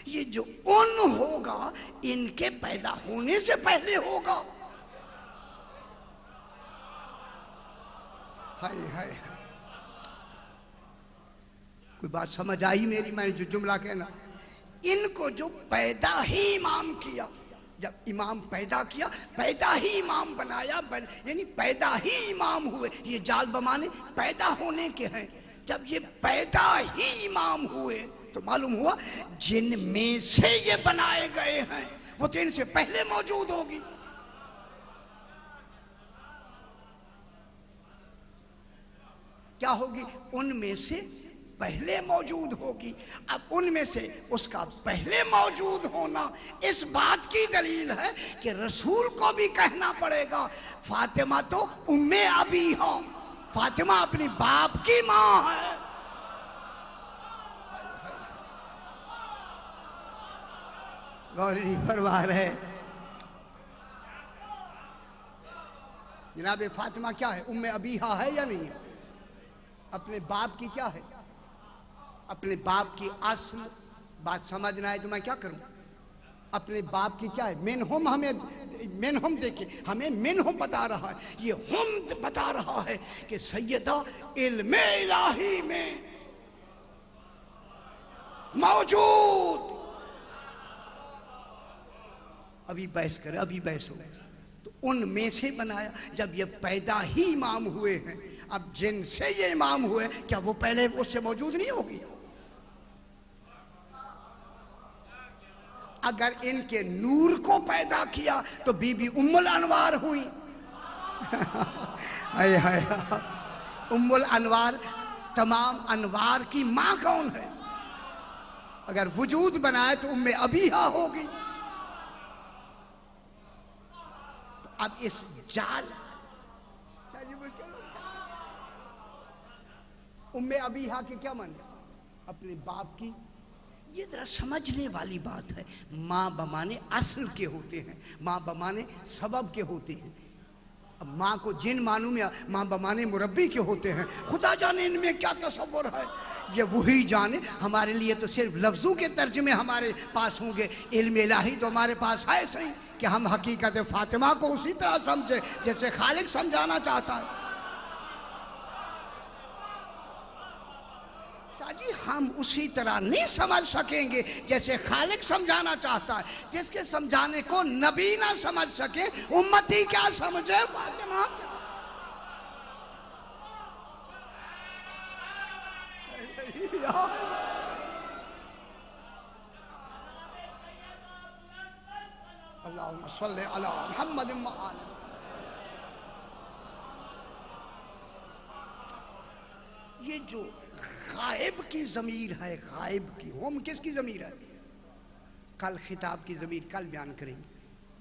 یہ جو ان ہوگا ان کے پیدا ہونے سے پہلے ہوگا۔ ہائے ہائے، کوئی بات سمجھ آئی میری؟ میں نے جو جملہ کہنا، ان کو جو پیدا ہی امام کیا، جب امام پیدا کیا، پیدا ہی امام بنایا، یعنی پیدا ہی امام ہوئے، یہ جال بمانے پیدا ہونے کے ہیں۔ جب یہ پیدا ہی امام ہوئے تو معلوم ہوا جن میں سے یہ بنائے گئے ہیں وہ تو ان سے پہلے موجود ہوگی۔ کیا ہوگی؟ ان میں سے پہلے موجود ہوگی۔ اب ان میں سے اس کا پہلے موجود ہونا اس بات کی دلیل ہے کہ رسول کو بھی کہنا پڑے گا فاطمہ تو ام ابیہا، فاطمہ اپنی باپ کی ماں ہے۔ غور نہیں فرما رہے جناب، فاطمہ کیا ہے؟ ام ابیہا ہے یا نہیں ہے؟ اپنے باپ کی کیا ہے؟ اپنے باپ کی اصل بات سمجھنا ہے تو میں کیا کروں؟ اپنے باپ کی کیا ہے؟ منہم، ہمیں منہم دیکھیں، ہمیں منہم بتا رہا ہے، یہ ہم بتا رہا ہے کہ سیدہ علم الہی میں موجود، ابھی بحث کرے، ابھی بحث ہو، تو ان میں سے بنایا۔ جب یہ پیدا ہی امام ہوئے ہیں، اب جن سے یہ امام ہوئے کیا وہ پہلے اس سے موجود نہیں ہوگی؟ اگر ان کے نور کو پیدا کیا تو بی بی ام الانوار ہوئی۔ ام الانوار، تمام انوار کی ماں کون ہے؟ اگر وجود بنائے تو ام ابیہا ہوگی۔ تو اب اس جال ام ابیہا کے کیا معنی؟ اپنے باپ کی۔ یہ ذرا سمجھنے والی بات ہے۔ ماں بمانے اصل کے ہوتے ہیں، ماں بمانے سبب کے ہوتے ہیں۔ اب ماں کو جن معنوں میں ماں بمانے مربی کے ہوتے ہیں، خدا جانے ان میں کیا تصور ہے، یہ وہی جانے۔ ہمارے لیے تو صرف لفظوں کے ترجمے ہمارے پاس ہوں گے، علم الہی تو ہمارے پاس ہے صحیح کہ ہم حقیقت فاطمہ کو اسی طرح سمجھے جیسے خالق سمجھانا چاہتا ہے۔ جی ہم اسی طرح نہیں سمجھ سکیں گے جیسے خالق سمجھانا چاہتا ہے۔ جس کے سمجھانے کو نبی نہ سمجھ سکے، امتی کیا سمجھے؟ فاطمہ اللہم صلی علی محمد وآلہ۔ یہ جو غائب کی ضمیر ہے، غائب کی، ہم کس کی ضمیر ہے؟ کل خطاب کی ضمیر کل بیان کریں گے۔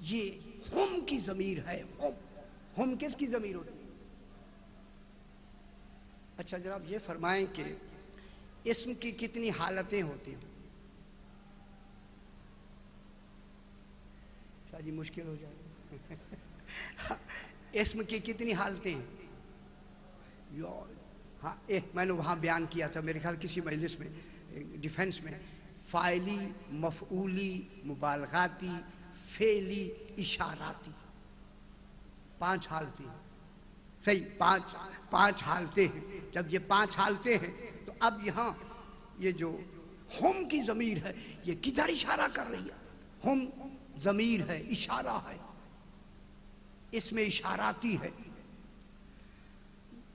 یہ ہم کی ضمیر ہے، ہم کس کی ضمیر ہوتی ہے؟ اچھا جناب یہ فرمائیں کہ اسم کی کتنی حالتیں ہوتی ہیں؟ شاہ جی مشکل ہو جائے. اسم کی کتنی حالتیں ہیں؟ ہاں میں نے وہاں بیان کیا تھا میرے خیال کسی مجلس میں ڈیفنس میں. فاعلی، مفعولی، مبالغاتی، فعلی، اشاراتی، 5 حالتیں. صحیح، 5 حالتیں ہیں. جب یہ 5 حالتیں ہیں تو اب یہاں یہ جو ہم کی ضمیر ہے یہ کدھر اشارہ کر رہی ہے؟ ہم ضمیر ہے، اشارہ ہے، اس میں اشاراتی ہے.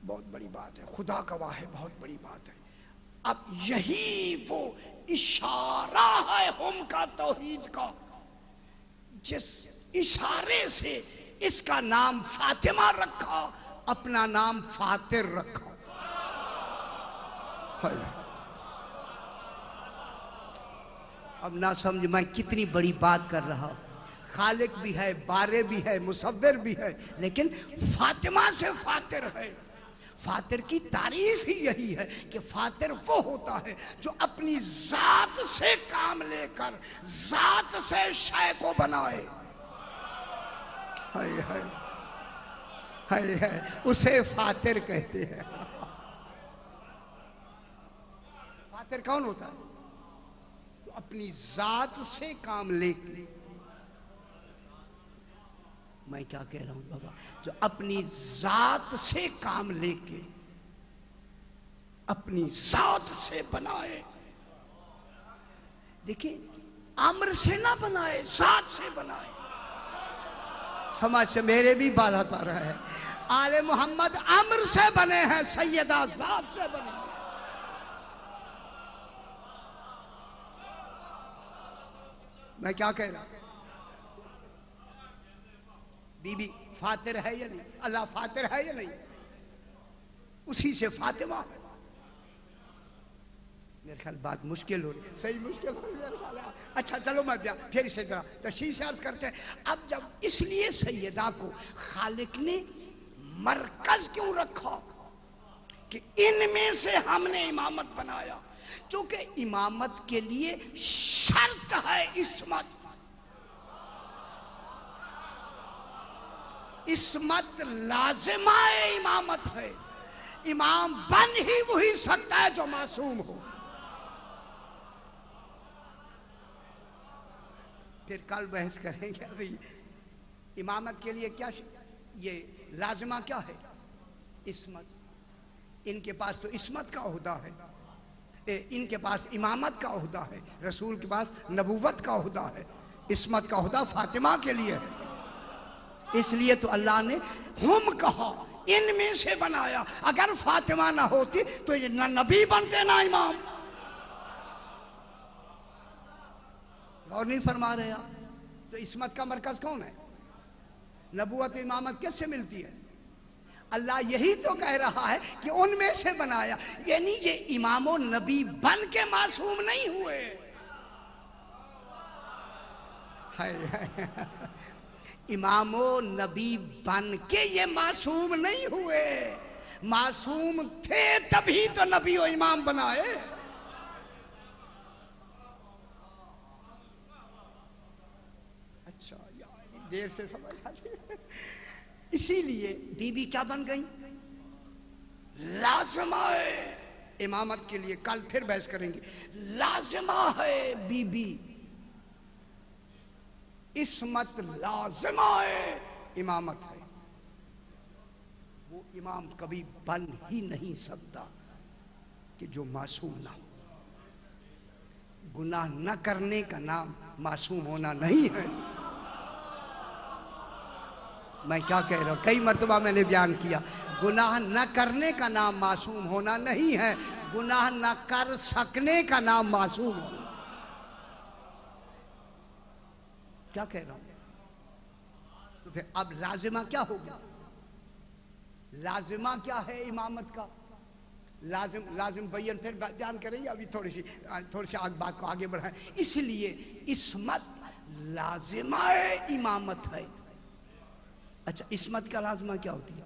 بہت بڑی بات ہے، خدا گواہ ہے، بہت بڑی بات ہے. اب یہی وہ اشارہ ہے ہم کا، توحید کا، جس اشارے سے اس کا نام فاطمہ رکھا، اپنا نام فاتر رکھا. اب نہ سمجھ میں کتنی بڑی بات کر رہا ہوں. خالق بھی ہے، بارے بھی ہے، مصور بھی ہے، لیکن فاطمہ سے فاتر ہے. فاتر کی تعریف ہی یہی ہے کہ فاتر وہ ہوتا ہے جو اپنی ذات سے کام لے کر ذات سے شے کو بنائے. ہائے ہائے ہائے ہائے، اسے فاتر کہتے ہیں. فاتر کون ہوتا ہے؟ تو اپنی ذات سے کام لے کے، میں کیا کہہ رہا ہوں بابا، جو اپنی ذات سے کام لے کے اپنی ذات سے بنائے. دیکھیں امر سے نہ بنائے، ذات سے بنائے. سمجھ سے میرے بھی بال آتا رہا ہے. آل محمد امر سے بنے ہیں، سیدہ ذات سے بنے ہیں. میں کیا کہہ رہا ہوں؟ بی بی فاتر ہے یا نہیں؟ اللہ فاتر ہے یا نہیں؟ اسی سے فاطمہ ہے. میرے خیال بات مشکل ہو رہی، صحیح مشکل ہو رہی ہے. اچھا چلو میں پھر اسے ذرا تشریح سے عرض کرتے ہیں. اب جب اس لیے سیدہ کو خالق نے مرکز کیوں رکھا کہ ان میں سے ہم نے امامت بنایا؟ چونکہ امامت کے لیے شرط ہے عصمت. عصمت لازمہ امامت ہے. امام بن ہی وہی سکتا ہے جو معصوم ہو. پھر کل بحث کریں گے. ابھی امامت کے لیے کیا یہ لازمہ کیا ہے؟ عصمت. ان کے پاس تو عصمت کا عہدہ ہے، ان کے پاس امامت کا عہدہ ہے. رسول کے پاس نبوت کا عہدہ ہے. عصمت کا عہدہ فاطمہ کے لیے ہے. اس لیے تو اللہ نے ہم کہا، ان میں سے بنایا. اگر فاطمہ نہ ہوتی تو یہ نہ نبی بنتے نہ امام. غور نہیں فرما رہے آپ؟ تو عصمت کا مرکز کون ہے؟ نبوت و امامت کس سے ملتی ہے؟ اللہ یہی تو کہہ رہا ہے کہ ان میں سے بنایا. یعنی یہ امام و نبی بن کے معصوم نہیں ہوئے. امام و نبی بن کے یہ معصوم نہیں ہوئے. معصوم تھے تبھی تو نبی و امام بنائے. اچھا دیر سے سمجھ آتی. اسی لیے بی بی کیا بن گئی؟ لازمہ ہے امامت کے لیے. کل پھر بحث کریں گے. لازمہ ہے بی بی. عصمت لازمہ ہے، امامت ہے. وہ امام کبھی بن ہی نہیں سکتا کہ جو معصوم نہ ہو. گناہ نہ کرنے کا نام معصوم ہونا نہیں ہے. میں کیا کہہ رہا ہوں؟ کئی مرتبہ میں نے بیان کیا، گناہ نہ کرنے کا نام معصوم ہونا نہیں ہے، گناہ نہ کر سکنے کا نام معصوم ہونا. کیا کہہ رہا ہوں؟ تو پھر اب لازمہ کیا ہوگا؟ لازمہ کیا ہے امامت کا؟ لازم بیان پھر بیان کریں گے. ابھی تھوڑی سی بات کو آگے بڑھائیں. اس لیے عصمت لازمہ امامت ہے. اچھا عصمت کا لازمہ کیا ہوتی ہے؟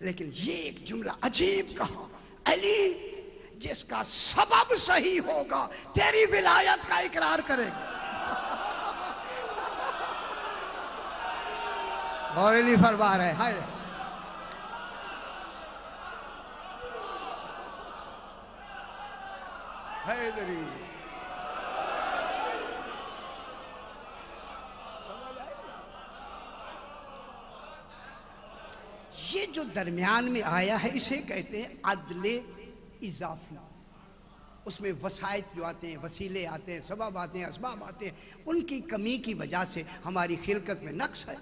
لیکن یہ ایک جملہ عجیب کہا، علی جس کا سبب صحیح ہوگا تیری ولایت کا اقرار کرے گا۔ اور علی فرما رہے ہائے حیدری۔ یہ جو درمیان میں آیا ہے اسے کہتے ہیں عدل اضافی۔ اس میں وسائط جو آتے ہیں، وسیلے آتے ہیں، سبب آتے ہیں، اسباب آتے ہیں، ان کی کمی کی وجہ سے ہماری خلقت میں نقص ہے۔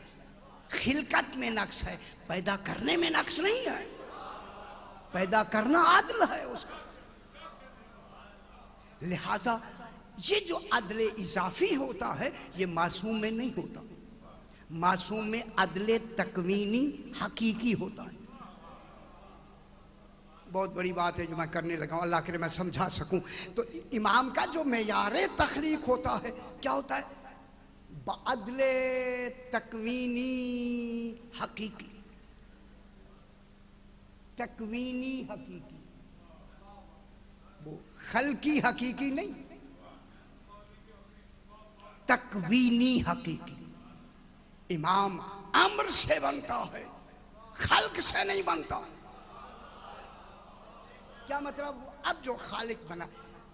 خلقت میں نقص ہے، پیدا کرنے میں نقص نہیں ہے۔ پیدا کرنا عدل ہے اس کا۔ لہذا یہ جو عدل اضافی ہوتا ہے یہ معصوم میں نہیں ہوتا، معصوم میں عدل تکوینی حقیقی ہوتا ہے۔ بہت بڑی بات ہے جو میں کرنے لگا ہوں، اللہ کرے میں سمجھا سکوں۔ تو امام کا جو معیار تخلیق ہوتا ہے کیا ہوتا ہے؟ بعدل تکوینی حقیقی، تکوینی حقیقی، وہ خلقی حقیقی نہیں، تکوینی حقیقی۔ امام امر سے بنتا ہے، خلق سے نہیں بنتا۔ کیا مطلب؟ اب جو خالق بنا،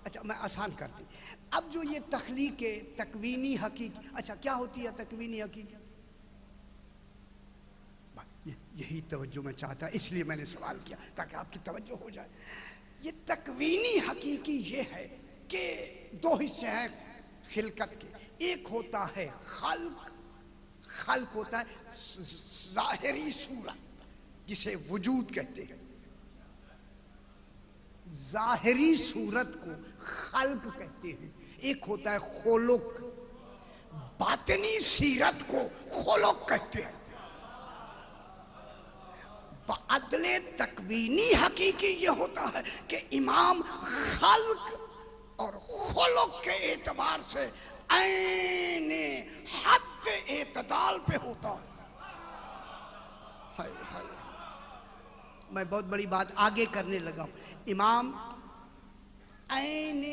اچھا میں آسان کرتی، اب جو یہ تخلیق تکوینی حقیقی، اچھا کیا ہوتی ہے تکوینی حقیقی؟ یہی توجہ میں چاہتا، اس لیے میں نے سوال کیا تاکہ آپ کی توجہ ہو جائے۔ یہ تکوینی حقیقی یہ ہے کہ دو حصے ہیں خلقت کے، ایک ہوتا ہے خلق، خلق ہوتا ہے ظاہری صورت جسے وجود کہتے ہیں، ظاہری صورت کو خلق کہتے ہیں۔ ایک ہوتا ہے خلق، باطنی سیرت کو خلق کہتے ہیں۔ بعدل تکوینی حقیقی یہ ہوتا ہے کہ امام خلق اور خلق کے اعتبار سے عین حد اعتدال پہ ہوتا ہے۔ ہائے ہائے، میں بہت بڑی بات آگے کرنے لگا ہوں۔ امام عین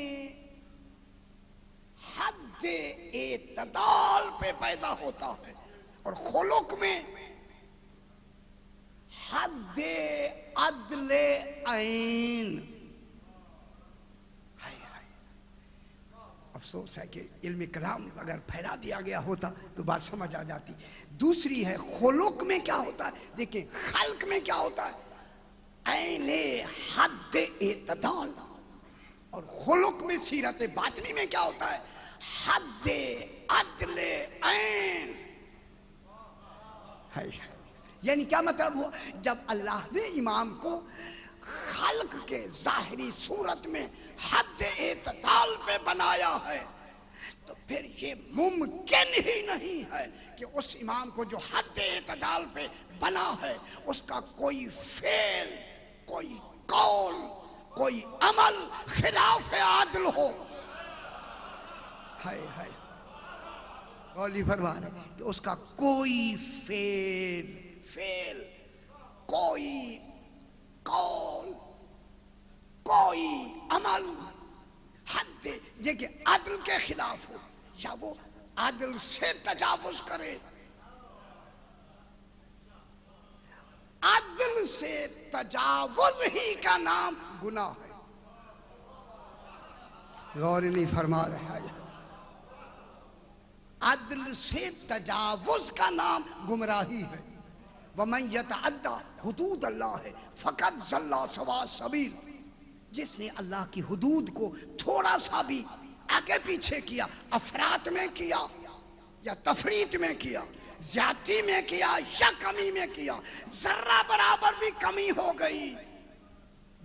حد اعتدال پہ پیدا ہوتا ہے اور خلق میں حد عدل عین۔ افسوس ہے کہ علم کلام اگر پھیلا دیا گیا ہوتا تو بات سمجھ آ جاتی۔ دوسری ہے خلق میں کیا ہوتا ہے، دیکھیں خلق میں کیا ہوتا ہے عین حد اعتدال، اور خلق میں سیرت باطنی میں کیا ہوتا ہے حد عدل عین۔ یعنی کیا مطلب ہوا؟ جب اللہ نے امام کو خلق کے ظاہری صورت میں حد اعتدال پہ بنایا ہے تو پھر یہ ممکن ہی نہیں ہے کہ اس امام کو جو حد اعتدال پہ بنا ہے اس کا کوئی فعل، کوئی قول، کوئی عمل خلاف عدل ہو۔ ہائے ہائے، قولی فرما رہے کہ اس کا کوئی فعل، کوئی قول، کوئی عمل حد یہ کہ عدل کے خلاف ہو یا وہ عدل سے تجاوز کرے۔ عدل سے تجاوز ہی کا نام گناہ ہے۔ غور نہیں فرما رہا ہے، عدل سے تجاوز کا نام گمراہی ہے۔ وَمَنْ يَتَعَدَّ حدود اللہ فَقَدْ ضَلَّ سَوَاءَ السَّبِيلِ، جس نے اللہ کی حدود کو تھوڑا سا بھی آگے پیچھے کیا، افراط میں کیا یا تفریط میں کیا، زیادتی میں کیا یا کمی میں کیا، ذرہ برابر بھی کمی ہو گئی،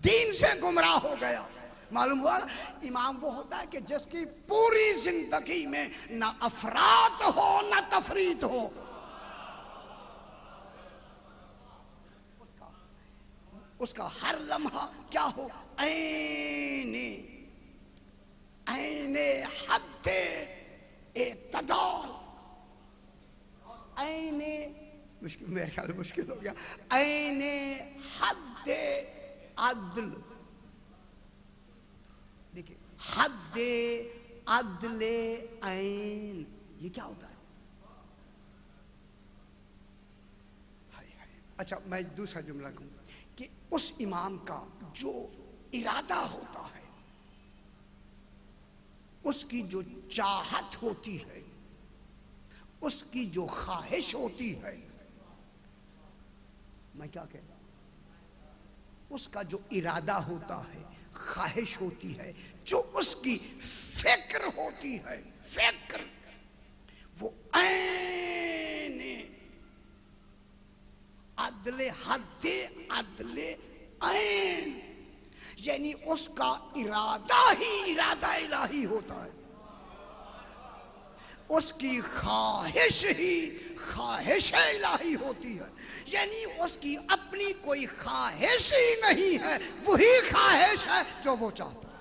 دین سے گمراہ ہو گیا۔ معلوم ہوا امام وہ ہوتا ہے کہ جس کی پوری زندگی میں نہ افراط ہو نہ تفریط ہو، اس کا ہر لمحہ کیا ہو عین حد اعتدال، عین مشکل، میرے خیال مشکل ہو گیا. عین حد عدل. دیکھیں حد عدل عین یہ کیا ہوتا ہے؟ اچھا میں دوسرا جملہ کہوں کہ اس امام کا جو ارادہ ہوتا ہے، اس کی جو چاہت ہوتی ہے، اس کی جو خواہش ہوتی ہے، میں کیا کہہ رہا ہوں، اس کا جو ارادہ ہوتا ہے، خواہش ہوتی ہے، جو اس کی فکر ہوتی ہے، فکر وہ عین عدل حد عدل عین، یعنی اس کا ارادہ ہی ارادہ الہی ہوتا ہے، اس کی خواہش ہی خواہش الہی ہوتی ہے، یعنی اس کی اپنی کوئی خواہش ہی نہیں ہے، وہی خواہش ہے جو وہ چاہتا ہے.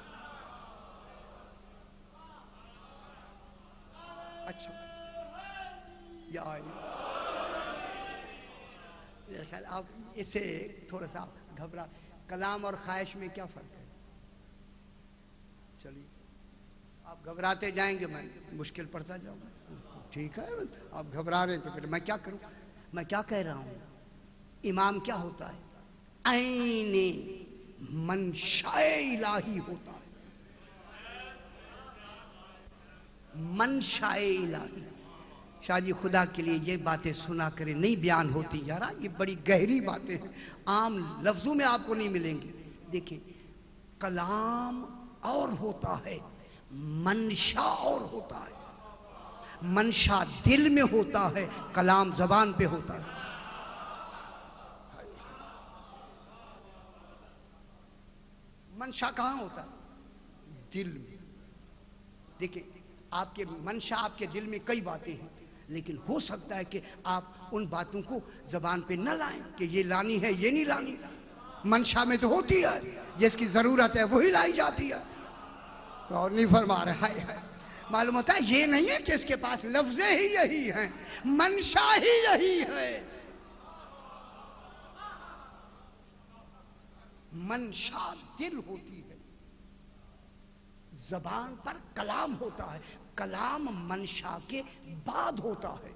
اچھا یا میرے خیال آپ اسے تھوڑا سا گھبرا، کلام اور خواہش میں کیا فرق ہے؟ چلیے آپ گھبراتے جائیں گے میں مشکل پڑتا جاؤں گا. ٹھیک ہے آپ گھبرا رہے ہیں تو پھر میں کیا کروں؟ میں کیا کہہ رہا ہوں، امام کیا ہوتا ہے؟ عین منشاء الہی ہوتا ہے، منشاء الہی. شاہ جی خدا کے لیے یہ باتیں سنا کریں، نہیں بیان ہوتی یارا، یہ بڑی گہری باتیں ہیں، عام لفظوں میں آپ کو نہیں ملیں گے. دیکھیں کلام اور ہوتا ہے، منشا اور ہوتا ہے. منشا دل میں ہوتا ہے، کلام زبان پہ ہوتا ہے. منشا کہاں ہوتا ہے؟ دل میں. دیکھیں آپ کے منشا، آپ کے دل میں کئی باتیں ہیں، لیکن ہو سکتا ہے کہ آپ ان باتوں کو زبان پہ نہ لائیں کہ یہ لانی ہے یہ نہیں لانی. منشا میں تو ہوتی ہے، جس کی ضرورت ہے وہی لائی جاتی ہے. اور نہیں فرما رہے ہائے ہائے. معلوم ہوتا ہے یہ نہیں ہے کہ اس کے پاس لفظیں ہی یہی ہیں، منشا ہی یہی ہے. منشا دل ہوتی ہے، زبان پر کلام ہوتا ہے، کلام منشا کے بعد ہوتا ہے.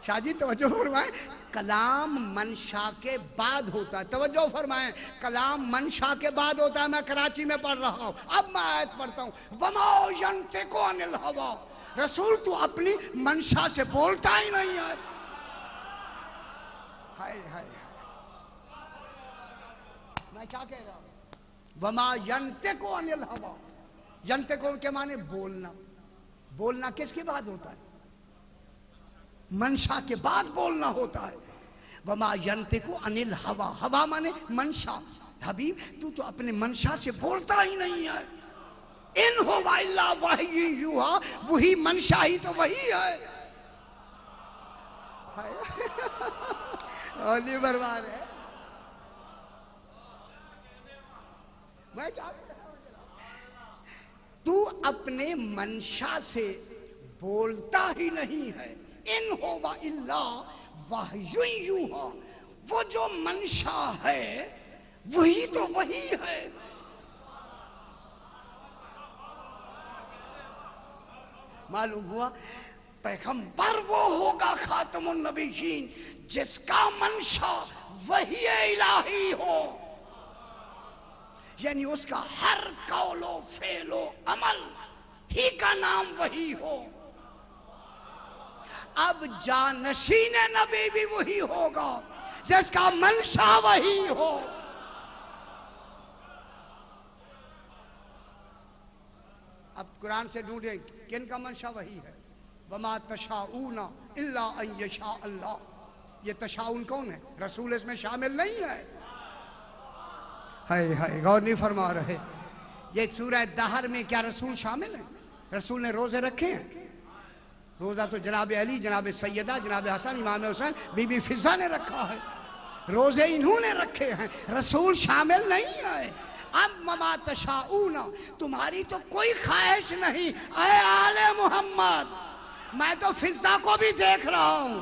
شاہ جی توجہ فرمائیں، کلام منشا کے بعد ہوتا ہے. توجہ فرمائیں، کلام منشا کے بعد ہوتا ہے. میں کراچی میں پڑھ رہا ہوں، اب میں آیت پڑھتا ہوں، وَمَا يَنْتِقُ عَنِ الْهَوَىٰ. رسول تو اپنی منشا سے بولتا ہی نہیں ہے. ہائے ہائے میں کیا کہہ رہا ہوں؟ وَمَا يَنْتِقُ عَنِ الْهَوَىٰ. ینتقو کے معنی بولنا. بولنا کس کے بعد ہوتا ہے؟ منشا کے بعد بولنا ہوتا ہے. وما ینتقو عن الہوا، ہوا مانے منشا. حبیب تو اپنے منشا سے بولتا ہی نہیں ہے. ان ہوا الا وحی یوحا، وہی منشا ہی تو وہی ہے. اولی برباد ہے. میں کیا تو اپنے منشا سے بولتا ہی نہیں ہے. ان ہوا الا وحی یوحا، وہ جو منشا ہے وہی تو وہی ہے. معلوم ہوا پیغمبر وہ ہوگا خاتم النبیین جس کا منشا وحی الہی ہو، یعنی اس کا ہر قول و فعل و عمل ہی کا نام وحی ہو. اب جانشین نبی بھی وہی ہوگا جس کا منشا وحی ہو. اب قرآن سے ڈھونڈیں کن کا منشا وحی ہے. وما تشاؤون الا ان یشاء اللہ. یہ تشاؤن کون ہے؟ رسول اس میں شامل نہیں ہے. ہائے ہائے غور نہیں فرما رہے. یہ سورہ دہر میں کیا رسول شامل ہے؟ رسول نے روزے رکھے ہیں. روزہ تو جناب علی، جناب سیدہ، جناب حسن، امام حسین، بی بی فضہ نے رکھا ہے. روزے انہوں نے رکھے ہیں، رسول شامل نہیں ہے. اب وما تشاؤون، تمہاری تو کوئی خواہش نہیں اے آل محمد. میں تو فضہ کو بھی دیکھ رہا ہوں.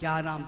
11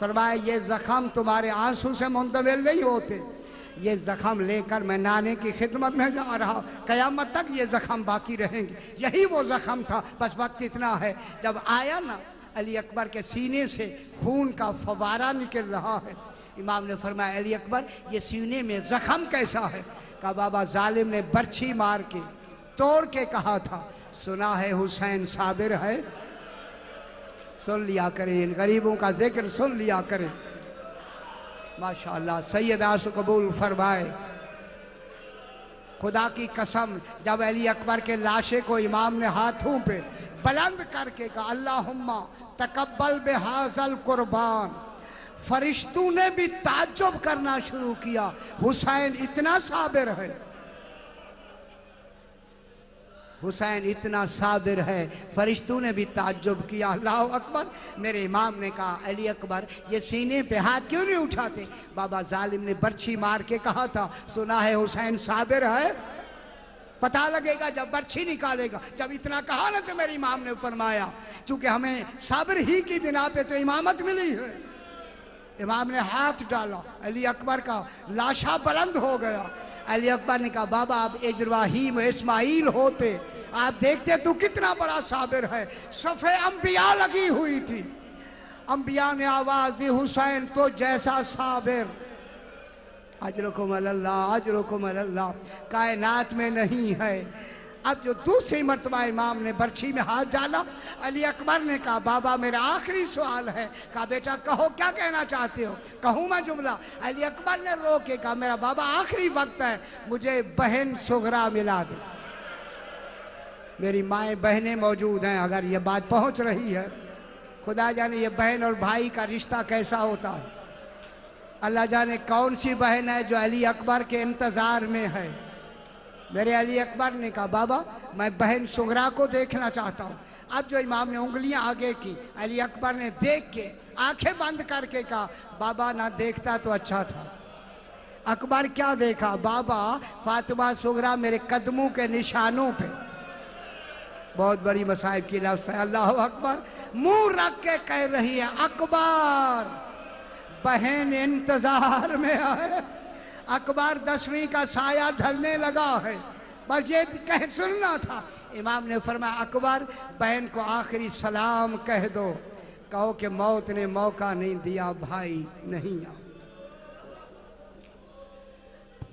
فرمایا یہ زخم تمہارے آنسو سے منتقل نہیں ہوتے، یہ زخم لے کر میں نانے کی خدمت میں جا رہا ہوں، قیامت تک یہ زخم باقی رہیں گے۔ یہی وہ زخم تھا، بس وقت اتنا ہے، جب آیا نا علی اکبر کے سینے سے خون کا فوارہ نکل رہا ہے، امام نے فرمایا علی اکبر یہ سینے میں زخم کیسا ہے؟ کہا بابا ظالم نے برچھی مار کے توڑ کے کہا تھا سنا ہے حسین صابر ہے، سن لیا کریں ان غریبوں کا ذکر، سن لیا کریں۔ ماشاءاللہ سید آسو قبول فرمائے۔ خدا کی قسم جب علی اکبر کے لاشے کو امام نے ہاتھوں پہ بلند کر کے کہا اللہم تقبل بہذا قربان، فرشتوں نے بھی تعجب کرنا شروع کیا، حسین اتنا صابر ہے، حسین اتنا صابر ہے، فرشتوں نے بھی تعجب کیا۔ اللہ اکبر۔ میرے امام نے کہا علی اکبر یہ سینے پہ ہاتھ کیوں نہیں اٹھاتے؟ بابا ظالم نے برچھی مار کے کہا تھا سنا ہے حسین صابر ہے، پتہ لگے گا جب برچھی نکالے گا۔ جب اتنا کہا نا تو میرے امام نے فرمایا چونکہ ہمیں صبر ہی کی بنا پہ تو امامت ملی ہے۔ امام نے ہاتھ ڈالا، علی اکبر کا لاشا بلند ہو گیا۔ علی اکبر نے کہا بابا آپ ابراہیم و اسماعیل ہوتے، آپ دیکھتے تو کتنا بڑا صابر ہے۔ صفے انبیاء لگی ہوئی تھی، انبیاء نے آواز دی حسین تو جیسا صابر، اجرکم اللہ اجرکم اللہ، کائنات میں نہیں ہے۔ اب جو دوسری مرتبہ امام نے برچھی میں ہاتھ ڈالا، علی اکبر نے کہا بابا میرا آخری سوال ہے۔ کہا بیٹا کہو کیا کہنا چاہتے ہو؟ کہوں میں جملہ؟ علی اکبر نے رو کے کہا میرا بابا آخری وقت ہے، مجھے بہن صغرا ملا دے۔ میری مائیں بہنیں موجود ہیں، اگر یہ بات پہنچ رہی ہے، خدا جانے یہ بہن اور بھائی کا رشتہ کیسا ہوتا ہے۔ اللہ جانے کون سی بہن ہے جو علی اکبر کے انتظار میں ہے۔ میرے علی اکبر نے کہا بابا میں بہن صغرا کو دیکھنا چاہتا ہوں۔ اب جو امام نے انگلیاں آگے کی، علی اکبر نے دیکھ کے آنکھیں بند کر کے کہا بابا نہ دیکھتا تو اچھا تھا۔ اکبر کیا دیکھا؟ بابا فاطمہ صغرا میرے قدموں کے نشانوں پہ، بہت بڑی مصائب کی لفظ ہے، اللہ اکبر، منہ رکھ کے کہہ رہی ہے اکبر بہن انتظار میں ہے۔ اکبر 10ویں کا سایہ ڈھلنے لگا ہے، بس یہ کہہ سننا تھا۔ امام نے فرمایا اکبر بہن کو آخری سلام کہہ دو، کہو کہ موت نے موقع نہیں دیا بھائی نہیں آؤ۔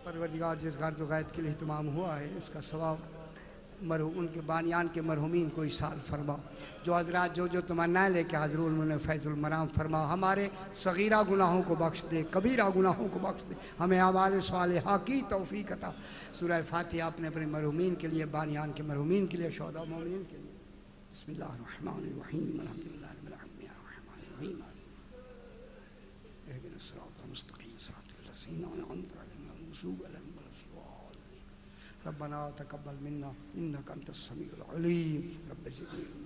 پروردگار جس غرض و غایت کے لیے اہتمام ہوا ہے اس کا ثواب ان کے بانیان کے مرحومین کو ایصال فرما۔ جو حضرات جو تمنائیں لے کے حاضر انہوں نے فیض المرام فرما، ہمارے صغیرہ گناہوں کو بخش دے، کبیرہ گناہوں کو بخش دے، ہمیں اعمال صالحہ کی توفیق عطا۔ سورہ فاتحہ اپنے اپنے مرحومین کے لیے، بانیان کے مرحومین کے لیے، شہداء و مومنین کے لیے۔ بسم اللہ الرحمن الرحیم الحمدللہ رب العالمین الرحمن الرحیم اهدنا الصراط المستقیم صراط الذین انعمت علیہم غیر المغضوب علیہم ولا الضالین۔ ربنا تقبل منا انك انت السميع العليم رب زدني